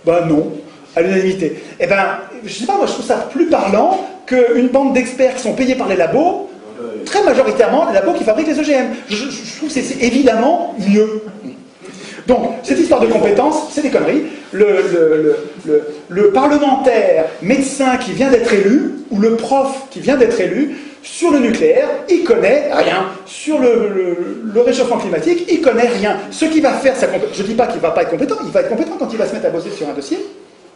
non, à l'unanimité. Eh ben, je sais pas, moi je trouve ça plus parlant qu'une bande d'experts qui sont payés par les labos, très majoritairement les labos qui fabriquent les OGM. Je trouve que c'est évidemment mieux. Donc, cette histoire de compétences, c'est des conneries. Le parlementaire médecin qui vient d'être élu, ou le prof qui vient d'être élu, sur le nucléaire, il connaît rien. Sur le réchauffement climatique, il connaît rien. Ce qui va faire sa compétence, je ne dis pas qu'il ne va pas être compétent, il va être compétent quand il va se mettre à bosser sur un dossier.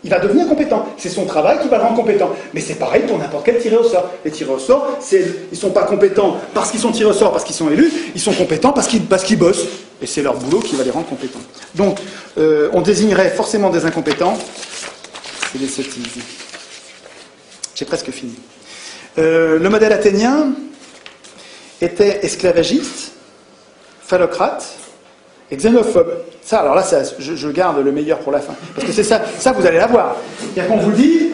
Il va devenir compétent. C'est son travail qui va le rendre compétent. Mais c'est pareil pour n'importe quel tiré au sort. Les tirés au sort, ils ne sont pas compétents parce qu'ils sont tirés au sort, parce qu'ils sont élus, ils sont compétents parce qu'ils bossent. Et c'est leur boulot qui va les rendre compétents. Donc, on désignerait forcément des incompétents. C'est des sottises. J'ai presque fini. Le modèle athénien était esclavagiste, phallocrate et xénophobe. Ça, alors là, je garde le meilleur pour la fin. Parce que c'est ça vous allez l'avoir. C'est-à-dire qu'on vous dit,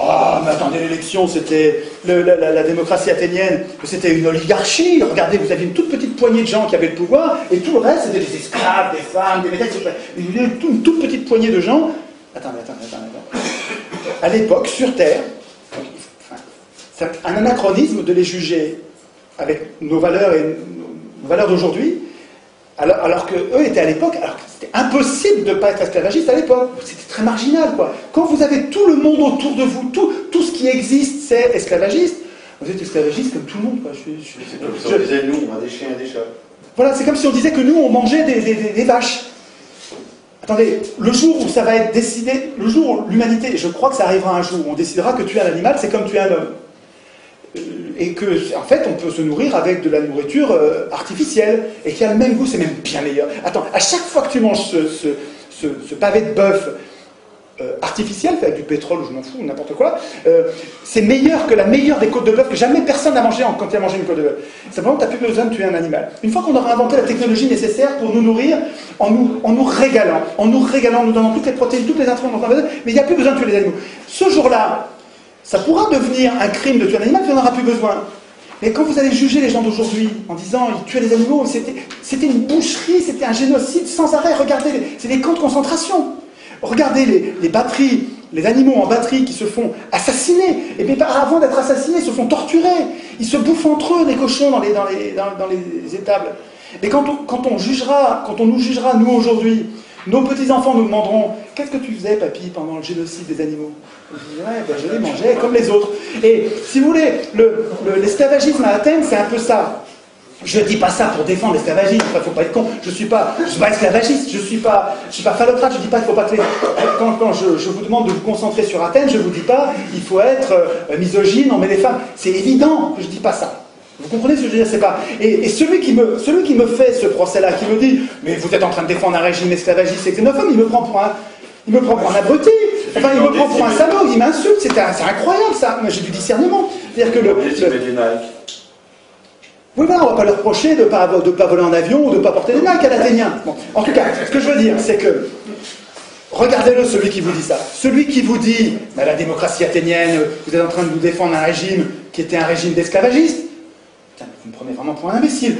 oh, mais attendez, l'élection, c'était la démocratie athénienne, c'était une oligarchie. Regardez, vous aviez une toute petite poignée de gens qui avaient le pouvoir, et tout le reste, c'était des esclaves, des femmes, des métèques, une toute petite poignée de gens. Attendez. À l'époque, sur Terre, c'est un anachronisme de les juger avec nos valeurs et nos valeurs d'aujourd'hui, alors qu'eux étaient à l'époque, alors que c'était impossible de ne pas être esclavagiste à l'époque. C'était très marginal, quoi. Quand vous avez tout le monde autour de vous, tout ce qui existe, c'est esclavagiste, vous êtes esclavagiste comme tout le monde, quoi. C'est comme si on disait, nous, on a des chiens et des chats. Voilà, c'est comme si on disait que nous, on mangeait des vaches. Attendez, le jour où ça va être décidé, le jour où l'humanité, et je crois que ça arrivera un jour, où on décidera que tuer un animal, c'est comme tuer un homme. Et que, en fait, on peut se nourrir avec de la nourriture artificielle, et qui a le même goût, c'est même bien meilleur. Attends, à chaque fois que tu manges ce pavé de bœuf artificiel, fait avec du pétrole, ou je m'en fous, n'importe quoi, c'est meilleur que la meilleure des côtes de bœuf que jamais personne n'a mangé quand il a mangé une côte de bœuf. Simplement, tu n'as plus besoin de tuer un animal. Une fois qu'on aura inventé la technologie nécessaire pour nous nourrir, en nous régalant, en nous donnant toutes les protéines, toutes les intrants, mais il n'y a plus besoin de tuer les animaux. Ce jour-là, ça pourra devenir un crime de tuer un animal, puis on n'aura plus besoin. Mais quand vous allez juger les gens d'aujourd'hui en disant ils tuaient les animaux, c'était une boucherie, c'était un génocide sans arrêt, regardez, c'est des camps de concentration. Regardez les batteries, les animaux en batterie qui se font assassiner, et bien avant d'être assassinés, ils se font torturer. Ils se bouffent entre eux, les cochons, dans les étables. Mais quand on nous jugera, nous aujourd'hui, nos petits-enfants nous demanderont « Qu'est-ce que tu faisais, papy, pendant le génocide des animaux ?» Je dirais « Je les mangeais comme les autres. » Et si vous voulez, l'esclavagisme à Athènes, c'est un peu ça. Je ne dis pas ça pour défendre l'esclavagisme, il ne faut pas être con. Je ne suis pas esclavagiste, je ne suis pas phallocrate, je ne dis pas qu'il ne faut pas que les... Quand je vous demande de vous concentrer sur Athènes, je ne vous dis pas il faut être misogyne, on met les femmes. C'est évident que je ne dis pas ça. Vous comprenez ce que je veux dire? C'est pas... Et celui qui me fait ce procès-là, qui me dit mais vous êtes en train de défendre un régime esclavagiste et xénophobe, il me prend pour un abruti. Enfin, il me prend pour un salaud, il m'insulte. C'est incroyable ça. Moi, j'ai du discernement. C'est-à-dire que oui, ben, on ne va pas leur reprocher de ne pas voler en avion ou de ne pas porter des Nike à l'Athénien. Bon. En tout cas, ce que je veux dire, c'est que regardez-le, celui qui vous dit ça. Celui qui vous dit bah, la démocratie athénienne, vous êtes en train de vous défendre un régime qui était un régime d'esclavagistes. Vous me prenez vraiment pour un imbécile.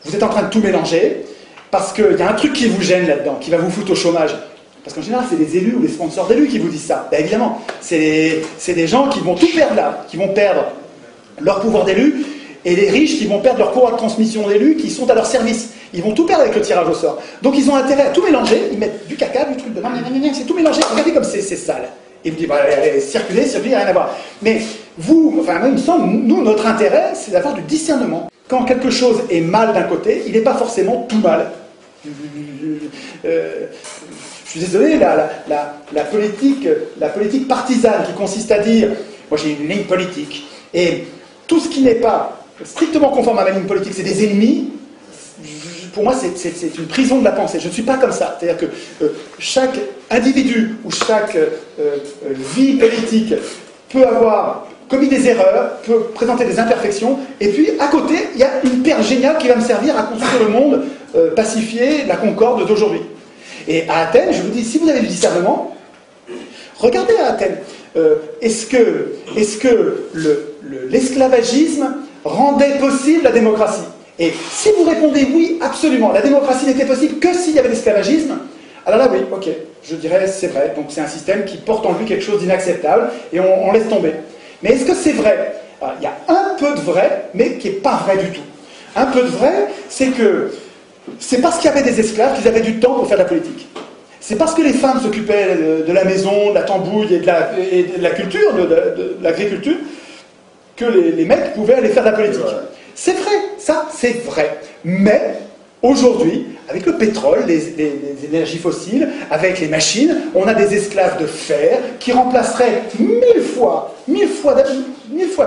Vous êtes en train de tout mélanger parce qu'il y a un truc qui vous gêne là-dedans, qui va vous foutre au chômage. Parce qu'en général, c'est les élus ou les sponsors d'élus qui vous disent ça. Ben, évidemment, c'est des gens qui vont tout perdre là, qui vont perdre leur pouvoir d'élu, et les riches qui vont perdre leur pouvoir de transmission d'élus qui sont à leur service. Ils vont tout perdre avec le tirage au sort. Donc ils ont intérêt à tout mélanger, ils mettent du caca, du truc de c'est tout mélangé, regardez comme c'est sale. Et vous dites, bah, allez, circuler, rien à voir. Mais vous, enfin, moi, il me semble, nous, notre intérêt, c'est d'avoir du discernement. Quand quelque chose est mal d'un côté, il n'est pas forcément tout mal. Je suis désolé, la politique partisane qui consiste à dire moi j'ai une ligne politique et tout ce qui n'est pas strictement conforme à ma ligne politique c'est des ennemis, pour moi c'est une prison de la pensée. Je ne suis pas comme ça. C'est-à-dire que chaque individu ou chaque vie politique peut avoir commis des erreurs, peut présenter des imperfections, et puis à côté, il y a une perle géniale qui va me servir à construire le monde pacifié, la concorde d'aujourd'hui. Et à Athènes, je vous dis, si vous avez du discernement, regardez à Athènes. Est-ce que l'esclavagisme rendait possible la démocratie? Et si vous répondez oui, absolument, la démocratie n'était possible que s'il y avait l'esclavagisme, alors là, oui, ok, je dirais c'est vrai. Donc c'est un système qui porte en lui quelque chose d'inacceptable, et on laisse tomber. Mais est-ce que c'est vrai? Alors, il y a un peu de vrai, mais qui n'est pas vrai du tout. Un peu de vrai, c'est que c'est parce qu'il y avait des esclaves qu'ils avaient du temps pour faire de la politique. C'est parce que les femmes s'occupaient de la maison, de la tambouille et de la culture, de l'agriculture, que les mecs pouvaient aller faire de la politique. C'est vrai, ça c'est vrai. Mais aujourd'hui, avec le pétrole, les énergies fossiles, avec les machines, on a des esclaves de fer qui remplaceraient mille fois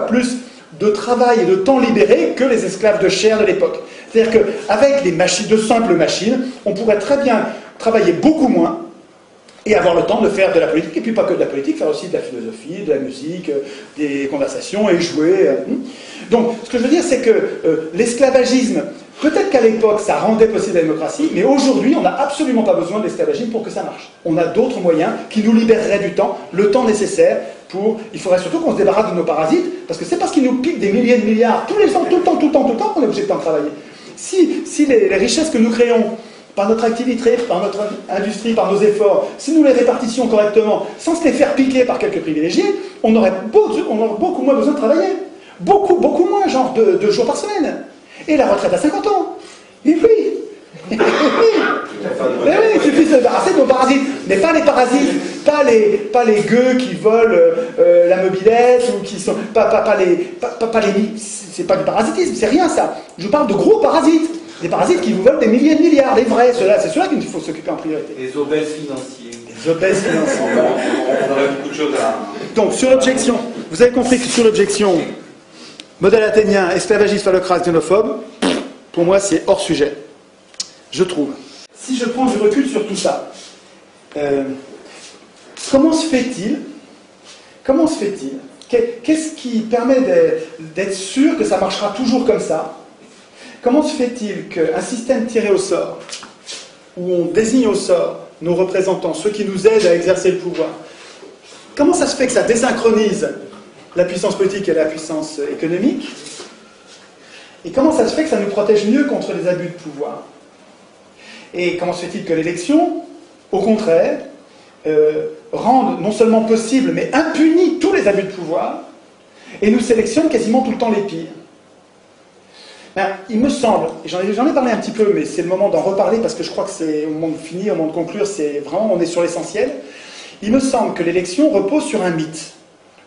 plus de travail et de temps libéré que les esclaves de chair de l'époque. C'est-à-dire qu'avec de simples machines, on pourrait très bien travailler beaucoup moins et avoir le temps de faire de la politique, et puis pas que de la politique, faire aussi de la philosophie, de la musique, des conversations et jouer. Donc, ce que je veux dire, c'est que l'esclavagisme, peut-être qu'à l'époque, ça rendait possible la démocratie, mais aujourd'hui, on n'a absolument pas besoin de l'esclavagisme pour que ça marche. On a d'autres moyens qui nous libéreraient du temps, le temps nécessaire pour... Il faudrait surtout qu'on se débarrasse de nos parasites, parce que c'est parce qu'ils nous piquent des milliers de milliards tous les ans, tout le temps, qu'on est obligé de temps travailler. Si les richesses que nous créons par notre activité, par notre industrie, par nos efforts, si nous les répartissions correctement, sans se les faire piquer par quelques privilégiés, on aurait beaucoup moins besoin de travailler. Beaucoup moins, genre 2 jours par semaine. Et la retraite à 50 ans. Et oui. Mais oui, il suffit de se débarrasser de nos parasites. Mais pas les parasites, pas les gueux qui volent la mobilette, ou qui sont... c'est pas du parasitisme, c'est rien ça. Je parle de gros parasites. Des parasites qui vous volent des milliers de milliards, les vrais, c'est ceux-là qu'il faut s'occuper en priorité. Les obèses financiers. Les obèses financiers. On aurait beaucoup de choses à... Donc, sur l'objection, vous avez compris que sur l'objection, modèle athénien, esclavagiste, phallocrate, xénophobe, pour moi, c'est hors sujet. Je trouve. Si je prends du recul sur tout ça, comment se fait-il Qu'est-ce qui permet d'être sûr que ça marchera toujours comme ça? Comment se fait-il qu'un système tiré au sort, où on désigne au sort nos représentants, ceux qui nous aident à exercer le pouvoir, comment ça se fait que ça désynchronise la puissance politique et la puissance économique? Et comment ça se fait que ça nous protège mieux contre les abus de pouvoir? Et comment se fait-il que l'élection, au contraire, rende non seulement possible, mais impunit tous les abus de pouvoir, et nous sélectionne quasiment tout le temps les pires? Ben, il me semble, et j'en ai parlé un petit peu, mais c'est le moment d'en reparler parce que je crois que c'est au moment de finir, au moment de conclure, c'est vraiment, on est sur l'essentiel. Il me semble que l'élection repose sur un mythe,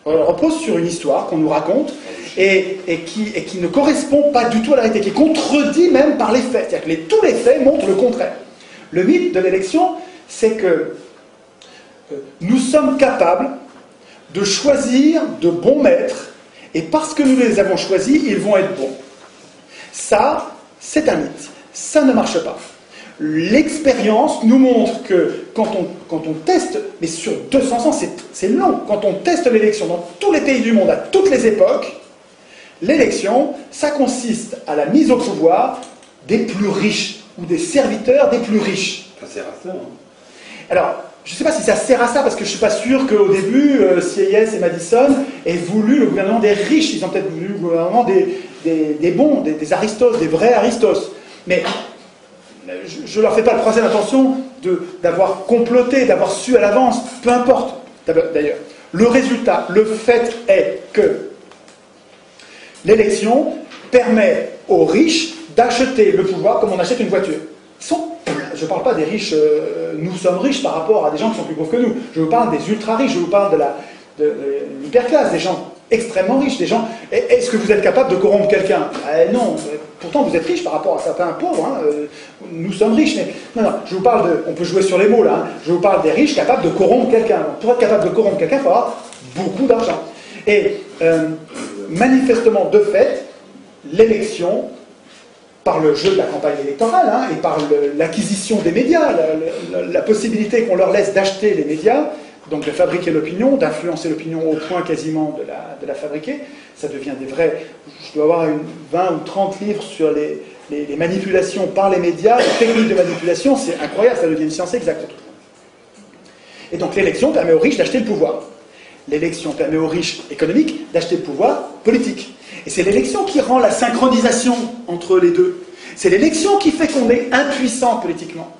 repose sur une histoire qu'on nous raconte et qui ne correspond pas du tout à la réalité, qui est contredit même par les faits. C'est-à-dire que tous les faits montrent le contraire. Le mythe de l'élection, c'est que nous sommes capables de choisir de bons maîtres, et parce que nous les avons choisis, ils vont être bons. Ça, c'est un mythe. Ça ne marche pas. L'expérience nous montre que quand on teste, mais sur 200 ans, c'est long, quand on teste l'élection dans tous les pays du monde, à toutes les époques, l'élection, ça consiste à la mise au pouvoir des plus riches, ou des serviteurs des plus riches. Ça sert à ça. Alors, je ne sais pas si ça sert à ça, parce que je ne suis pas sûr qu'au début, Sieyès et Madison aient voulu le gouvernement des riches. Ils ont peut-être voulu le gouvernement des bons, des aristos, des vrais aristos. Mais je ne leur fais pas le procès d'intention d'avoir comploté, d'avoir su à l'avance, peu importe d'ailleurs. Le résultat, le fait est que l'élection permet aux riches d'acheter le pouvoir comme on achète une voiture. Je ne parle pas des riches, nous sommes riches par rapport à des gens qui sont plus pauvres que nous. Je vous parle des ultra-riches, je vous parle de l'hyperclasse, des gens extrêmement riches, des gens. Est-ce que vous êtes capable de corrompre quelqu'un? Non, pourtant vous êtes riche par rapport à certains pauvres, hein. Nous sommes riches, mais non, je vous parle de, on peut jouer sur les mots là, hein. Je vous parle des riches capables de corrompre quelqu'un. Pour être capable de corrompre quelqu'un, il faut avoir beaucoup d'argent. Et manifestement, de fait, l'élection, par le jeu de la campagne électorale, hein, et par l'acquisition des médias, la possibilité qu'on leur laisse d'acheter les médias, donc de fabriquer l'opinion, d'influencer l'opinion au point quasiment de la fabriquer, ça devient des vrais... Je dois avoir 20 ou 30 livres sur les manipulations par les médias, les techniques de manipulation, c'est incroyable, ça devient une science exacte. Et donc l'élection permet aux riches d'acheter le pouvoir. L'élection permet aux riches économiques d'acheter le pouvoir politique. Et c'est l'élection qui rend la synchronisation entre les deux. C'est l'élection qui fait qu'on est impuissant politiquement.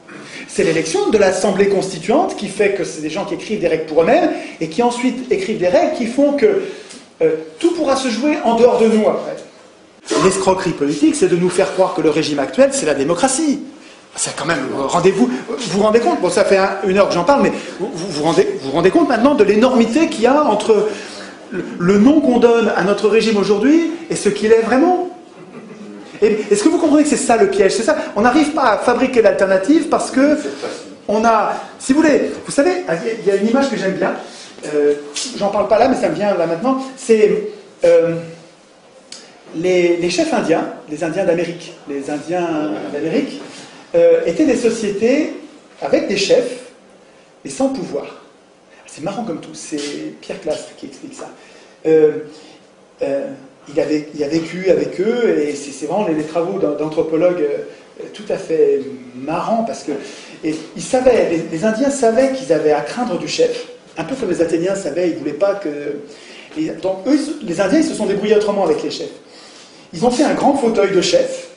C'est l'élection de l'Assemblée constituante qui fait que c'est des gens qui écrivent des règles pour eux-mêmes et qui ensuite écrivent des règles qui font que tout pourra se jouer en dehors de nous après. L'escroquerie politique, c'est de nous faire croire que le régime actuel, c'est la démocratie. C'est quand même, vous vous rendez compte, bon ça fait 1 heure que j'en parle, mais vous rendez compte maintenant de l'énormité qu'il y a entre le nom qu'on donne à notre régime aujourd'hui et ce qu'il est vraiment. Est-ce que vous comprenez que c'est ça le piège? C'est ça. On n'arrive pas à fabriquer l'alternative parce que on a, si vous voulez, vous savez, il y a une image que j'aime bien, j'en parle pas là, mais ça me vient là maintenant, c'est les chefs indiens, les Indiens d'Amérique, étaient des sociétés avec des chefs et sans pouvoir. C'est marrant comme tout, c'est Pierre Clastre qui explique ça. Il a vécu avec eux, et c'est vraiment les travaux d'anthropologues tout à fait marrants, parce que ils savaient, les Indiens savaient qu'ils avaient à craindre du chef, un peu comme les Athéniens savaient, ils ne voulaient pas que... donc eux, les Indiens, ils se sont débrouillés autrement avec les chefs. Ils ont fait un grand fauteuil de chef,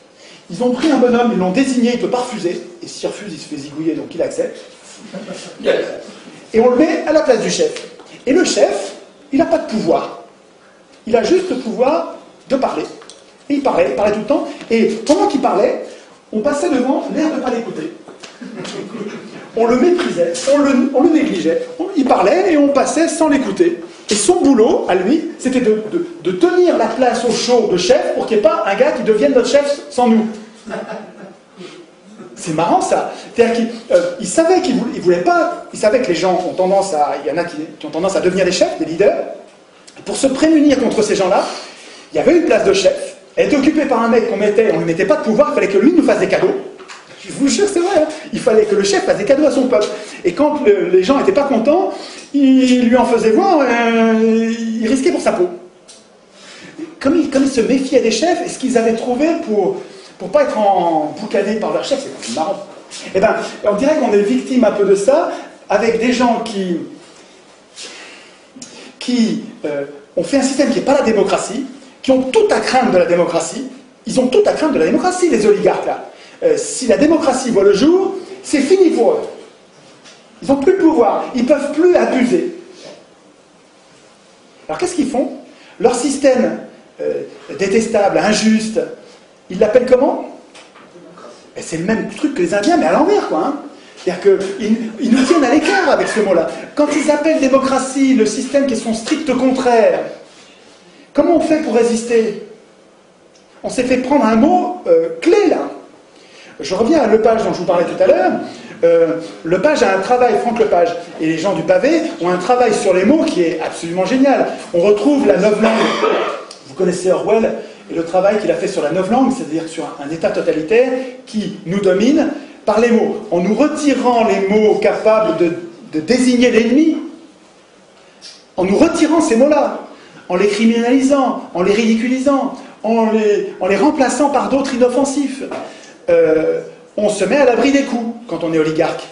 ils ont pris un bonhomme, ils l'ont désigné, il ne peut pas refuser, et s'il refuse, il se fait zigouiller, donc il accepte. Et on le met à la place du chef. Et le chef, il n'a pas de pouvoir. Il a juste le pouvoir de parler. Et il parlait tout le temps. Et pendant qu'il parlait, on passait devant l'air de ne pas l'écouter. On le méprisait, on le négligeait. Il parlait et on passait sans l'écouter. Et son boulot, à lui, c'était de tenir la place au chaud de chef pour qu'il n'y ait pas un gars qui devienne notre chef sans nous. C'est marrant ça. C'est-à-dire qu'il savait qu'il ne voulait pas... Il savait que les gens ont tendance à... Il y en a qui ont tendance à devenir des chefs, des leaders. Pour se prémunir contre ces gens-là, il y avait une place de chef. Elle était occupée par un mec qu'on mettait, on ne lui mettait pas de pouvoir, il fallait que lui nous fasse des cadeaux. Je vous jure, c'est vrai, hein. Il fallait que le chef fasse des cadeaux à son peuple. Et quand les gens n'étaient pas contents, il lui en faisait voir, il risquait pour sa peau. Comme ils se méfiaient des chefs, et ce qu'ils avaient trouvé pour ne pas être emboucanés par leur chef, c'est marrant. Eh bien, on dirait qu'on est victime un peu de ça, avec des gens qui ont fait un système qui n'est pas la démocratie, qui ont tout à craindre de la démocratie. Ils ont tout à craindre de la démocratie, les oligarques là. Si la démocratie voit le jour, c'est fini pour eux. Ils n'ont plus de pouvoir, ils ne peuvent plus abuser. Alors qu'est-ce qu'ils font? Leur système détestable, injuste, ils l'appellent comment? C'est le même truc que les Indiens, mais à l'envers, quoi. Hein. C'est-à-dire qu'ils nous tiennent à l'écart avec ce mot-là. Quand ils appellent démocratie le système qui est son strict contraire, comment on fait pour résister? On s'est fait prendre un mot clé, là. Je reviens à Lepage dont je vous parlais tout à l'heure. Lepage a un travail, Franck Lepage, et les gens du pavé ont un travail sur les mots qui est absolument génial. On retrouve la novlangue. Vous connaissez Orwell et le travail qu'il a fait sur la novlangue, c'est-à-dire sur un État totalitaire qui nous domine par les mots, en nous retirant les mots capables de désigner l'ennemi, en nous retirant ces mots-là, en les criminalisant, en les ridiculisant, en les remplaçant par d'autres inoffensifs. On se met à l'abri des coups quand on est oligarque.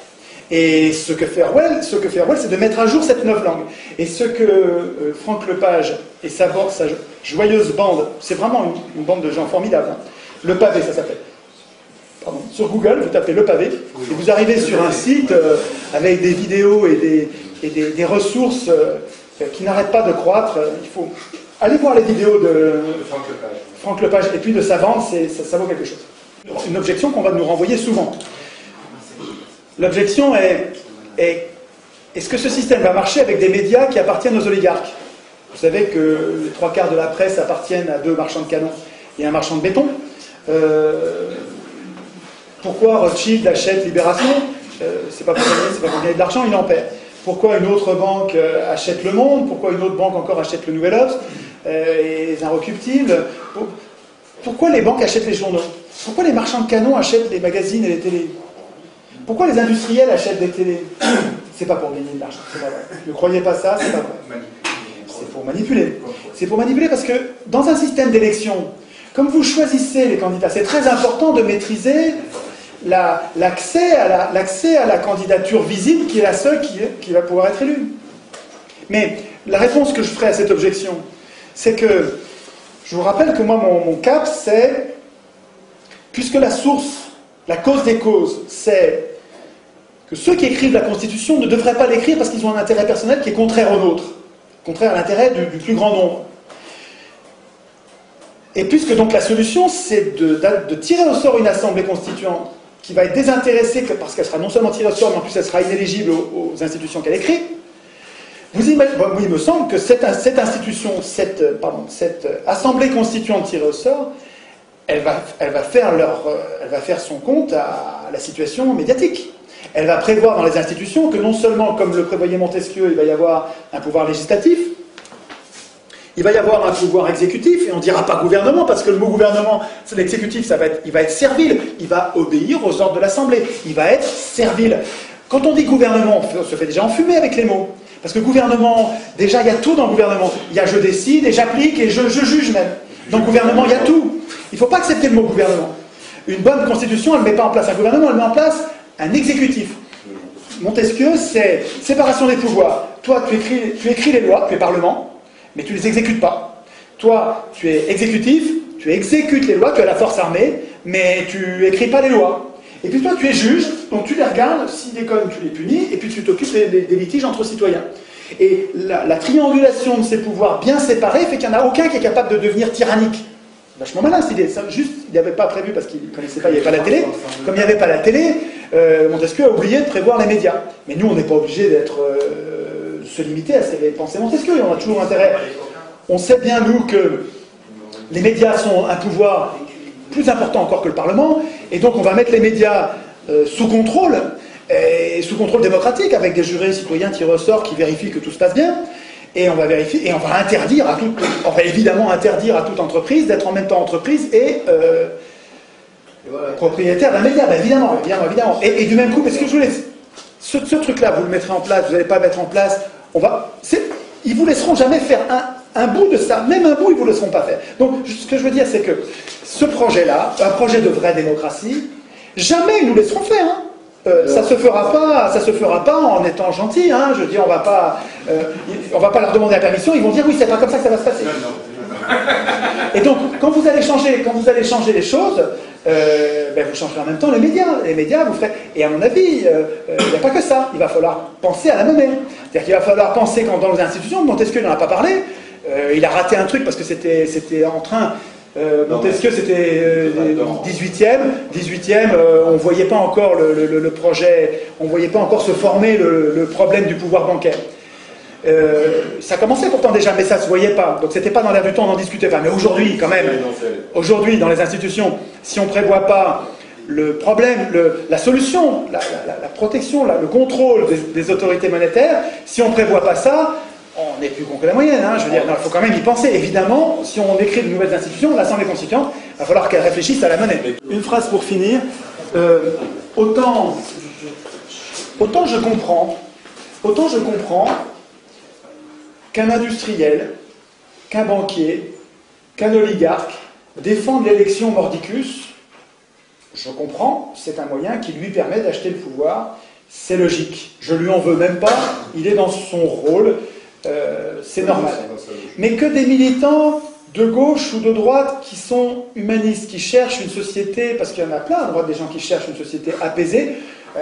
Et ce que fait Orwell, c'est de mettre à jour cette novlangue. Et ce que Franck Lepage et sa joyeuse bande, c'est vraiment une bande de gens formidables, hein. Le Pavé, ça s'appelle. Pardon. Sur Google, vous tapez Le Pavé, et vous arrivez sur un site avec des vidéos et des ressources qui n'arrêtent pas de croître. Il faut aller voir les vidéos de Franck Lepage et puis de sa bande, ça vaut quelque chose. Une objection qu'on va nous renvoyer souvent. L'objection est est-ce que ce système va marcher avec des médias qui appartiennent aux oligarques? Vous savez que les 3/4 de la presse appartiennent à 2 marchands de canons et un marchand de béton. Pourquoi Rothschild achète Libération? C'est pas pour gagner de l'argent, il en perd. Pourquoi une autre banque achète Le Monde? Pourquoi une autre banque encore achète Le Nouvel Obs et les Inrecuptibles? Pourquoi les banques achètent les journaux? Pourquoi les marchands de canons achètent les magazines et les télés? Pourquoi les industriels achètent des télés? C'est pas pour gagner de l'argent, c'est pas vrai. Ne croyez pas ça, c'est pas vrai. C'est pour manipuler. C'est pour manipuler parce que dans un système d'élection, comme vous choisissez les candidats, c'est très important de maîtriser l'accès à la candidature visible qui est la seule qui va pouvoir être élue. Mais la réponse que je ferai à cette objection, c'est que je vous rappelle que moi, mon cap, c'est, puisque la source, la cause des causes, c'est que ceux qui écrivent la Constitution ne devraient pas l'écrire parce qu'ils ont un intérêt personnel qui est contraire au nôtre, contraire à l'intérêt du plus grand nombre. Et puisque donc la solution, c'est de tirer au sort une assemblée constituante qui va être désintéressée parce qu'elle sera non seulement tirée au sort, mais en plus elle sera inéligible aux institutions qu'elle écrit, il me semble que cette assemblée constituante tirée au sort, elle va faire son compte à la situation médiatique. Elle va prévoir dans les institutions que non seulement, comme le prévoyait Montesquieu, il va y avoir un pouvoir législatif, il va y avoir un pouvoir exécutif, et on ne dira pas gouvernement, parce que le mot gouvernement, c'est l'exécutif, il va être servile, il va obéir aux ordres de l'Assemblée, il va être servile. Quand on dit gouvernement, on se fait déjà enfumer avec les mots. Parce que gouvernement, déjà il y a tout dans le gouvernement. Il y a je décide et j'applique et je juge même. Dans le gouvernement, il y a tout. Il ne faut pas accepter le mot gouvernement. Une bonne constitution, elle ne met pas en place un gouvernement, elle met en place un exécutif. Montesquieu, c'est séparation des pouvoirs. Toi, tu écris les lois, tu es parlement, mais tu ne les exécutes pas. Toi, tu es exécutif, tu exécutes les lois, tu as la force armée, mais tu écris pas les lois. Et puis toi, tu es juge, donc tu les regardes, s'ils déconnent, tu les punis, et puis tu t'occupes des litiges entre citoyens. Et la triangulation de ces pouvoirs bien séparés fait qu'il n'y en a aucun qui est capable de devenir tyrannique. Vachement malin cette idée. Juste, il n'y avait pas prévu parce qu'il ne connaissait pas, il n'y avait pas la télé. Comme il n'y avait pas la télé, Montesquieu a oublié de prévoir les médias. Mais nous, on n'est pas obligé de se limiter à ces pensées Montesquieu, et on a toujours intérêt. On sait bien, nous, que les médias sont un pouvoir plus important encore que le Parlement, et donc on va mettre les médias sous contrôle démocratique, avec des jurés citoyens tirés au sort qui vérifient que tout se passe bien, et on va vérifier, et on va évidemment interdire à toute entreprise d'être en même temps entreprise et propriétaire d'un média, évidemment. Et du même coup, parce que je vous laisse, ce truc-là, vous le mettrez en place, vous n'allez pas le mettre en place, ils vous laisseront jamais faire un bout de ça, même un bout, ils ne vous laisseront pas faire. Donc, ce que je veux dire, c'est que ce projet-là, un projet de vraie démocratie, jamais ils nous laisseront faire. Ça se fera pas en étant gentil. Je veux dire, on va pas leur demander la permission. Ils vont dire oui, c'est pas comme ça que ça va se passer. Et donc, quand vous allez changer les choses, vous changerez en même temps les médias. Les médias, vous ferez. Et à mon avis, il n'y a pas que ça. Il va falloir penser à la monnaie. C'est-à-dire qu'il va falloir penser quand dans les institutions. Montesquieu n'en a pas parlé. Il a raté un truc parce que c'était en train. Montesquieu, c'était 18e, on ne voyait pas encore le projet, on ne voyait pas encore se former le problème du pouvoir bancaire. Ça commençait pourtant déjà, mais ça ne se voyait pas. Donc c'était pas dans l'air du temps, on en discutait pas. Mais aujourd'hui, quand même, aujourd'hui, dans les institutions, si on ne prévoit pas le problème, la solution, la protection, le contrôle des autorités monétaires, si on ne prévoit pas ça, on n'est plus con que la moyenne, je veux dire, il faut quand même y penser. Évidemment, si on écrit de nouvelles institutions, l'Assemblée constituante, il va falloir qu'elle réfléchisse à la monnaie. Une phrase pour finir. Autant je comprends qu'un industriel, qu'un banquier, qu'un oligarque défende l'élection mordicus. Je comprends, c'est un moyen qui lui permet d'acheter le pouvoir. C'est logique. Je lui en veux même pas. Il est dans son rôle. C'est normal. Mais que des militants de gauche ou de droite qui sont humanistes, qui cherchent une société, parce qu'il y en a plein à droite des gens qui cherchent une société apaisée,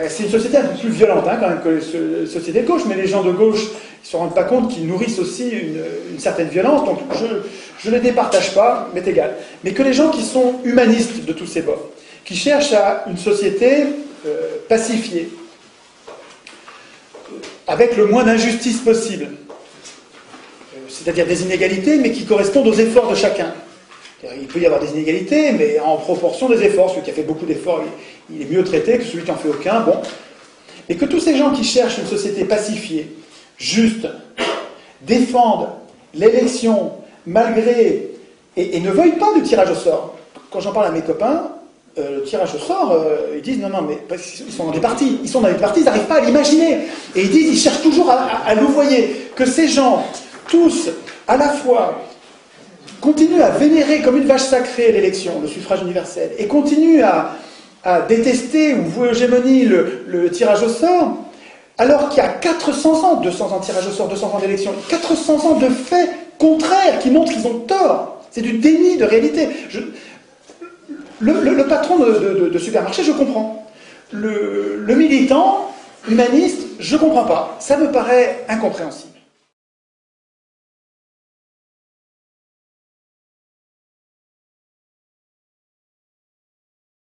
c'est une société un peu plus violente quand même que les sociétés de gauche, mais les gens de gauche ils ne se rendent pas compte qu'ils nourrissent aussi une certaine violence, donc je ne les départage pas, m'est égal. Mais que les gens qui sont humanistes de tous ces bords, qui cherchent à une société pacifiée, avec le moins d'injustice possible, c'est-à-dire des inégalités, mais qui correspondent aux efforts de chacun. Il peut y avoir des inégalités, mais en proportion des efforts. Celui qui a fait beaucoup d'efforts, il est mieux traité que celui qui n'en fait aucun. Bon. Et que tous ces gens qui cherchent une société pacifiée, juste, défendent l'élection malgré... et ne veuillent pas du tirage au sort. Quand j'en parle à mes copains, le tirage au sort, ils disent non, mais parce qu'ils sont dans des partis. Ils sont dans des partis, ils n'arrivent pas à l'imaginer. Et ils disent, ils cherchent toujours à louvoyer. Que ces gens, tous, à la fois, continuent à vénérer comme une vache sacrée l'élection, le suffrage universel, et continuent à détester ou vouer hégémonie le tirage au sort, alors qu'il y a 400 ans, 200 ans de tirage au sort, 200 ans d'élection, 400 ans de faits contraires qui montrent qu'ils ont tort. C'est du déni de réalité. Le patron de supermarché, je comprends. Le militant, humaniste, je ne comprends pas. Ça me paraît incompréhensible.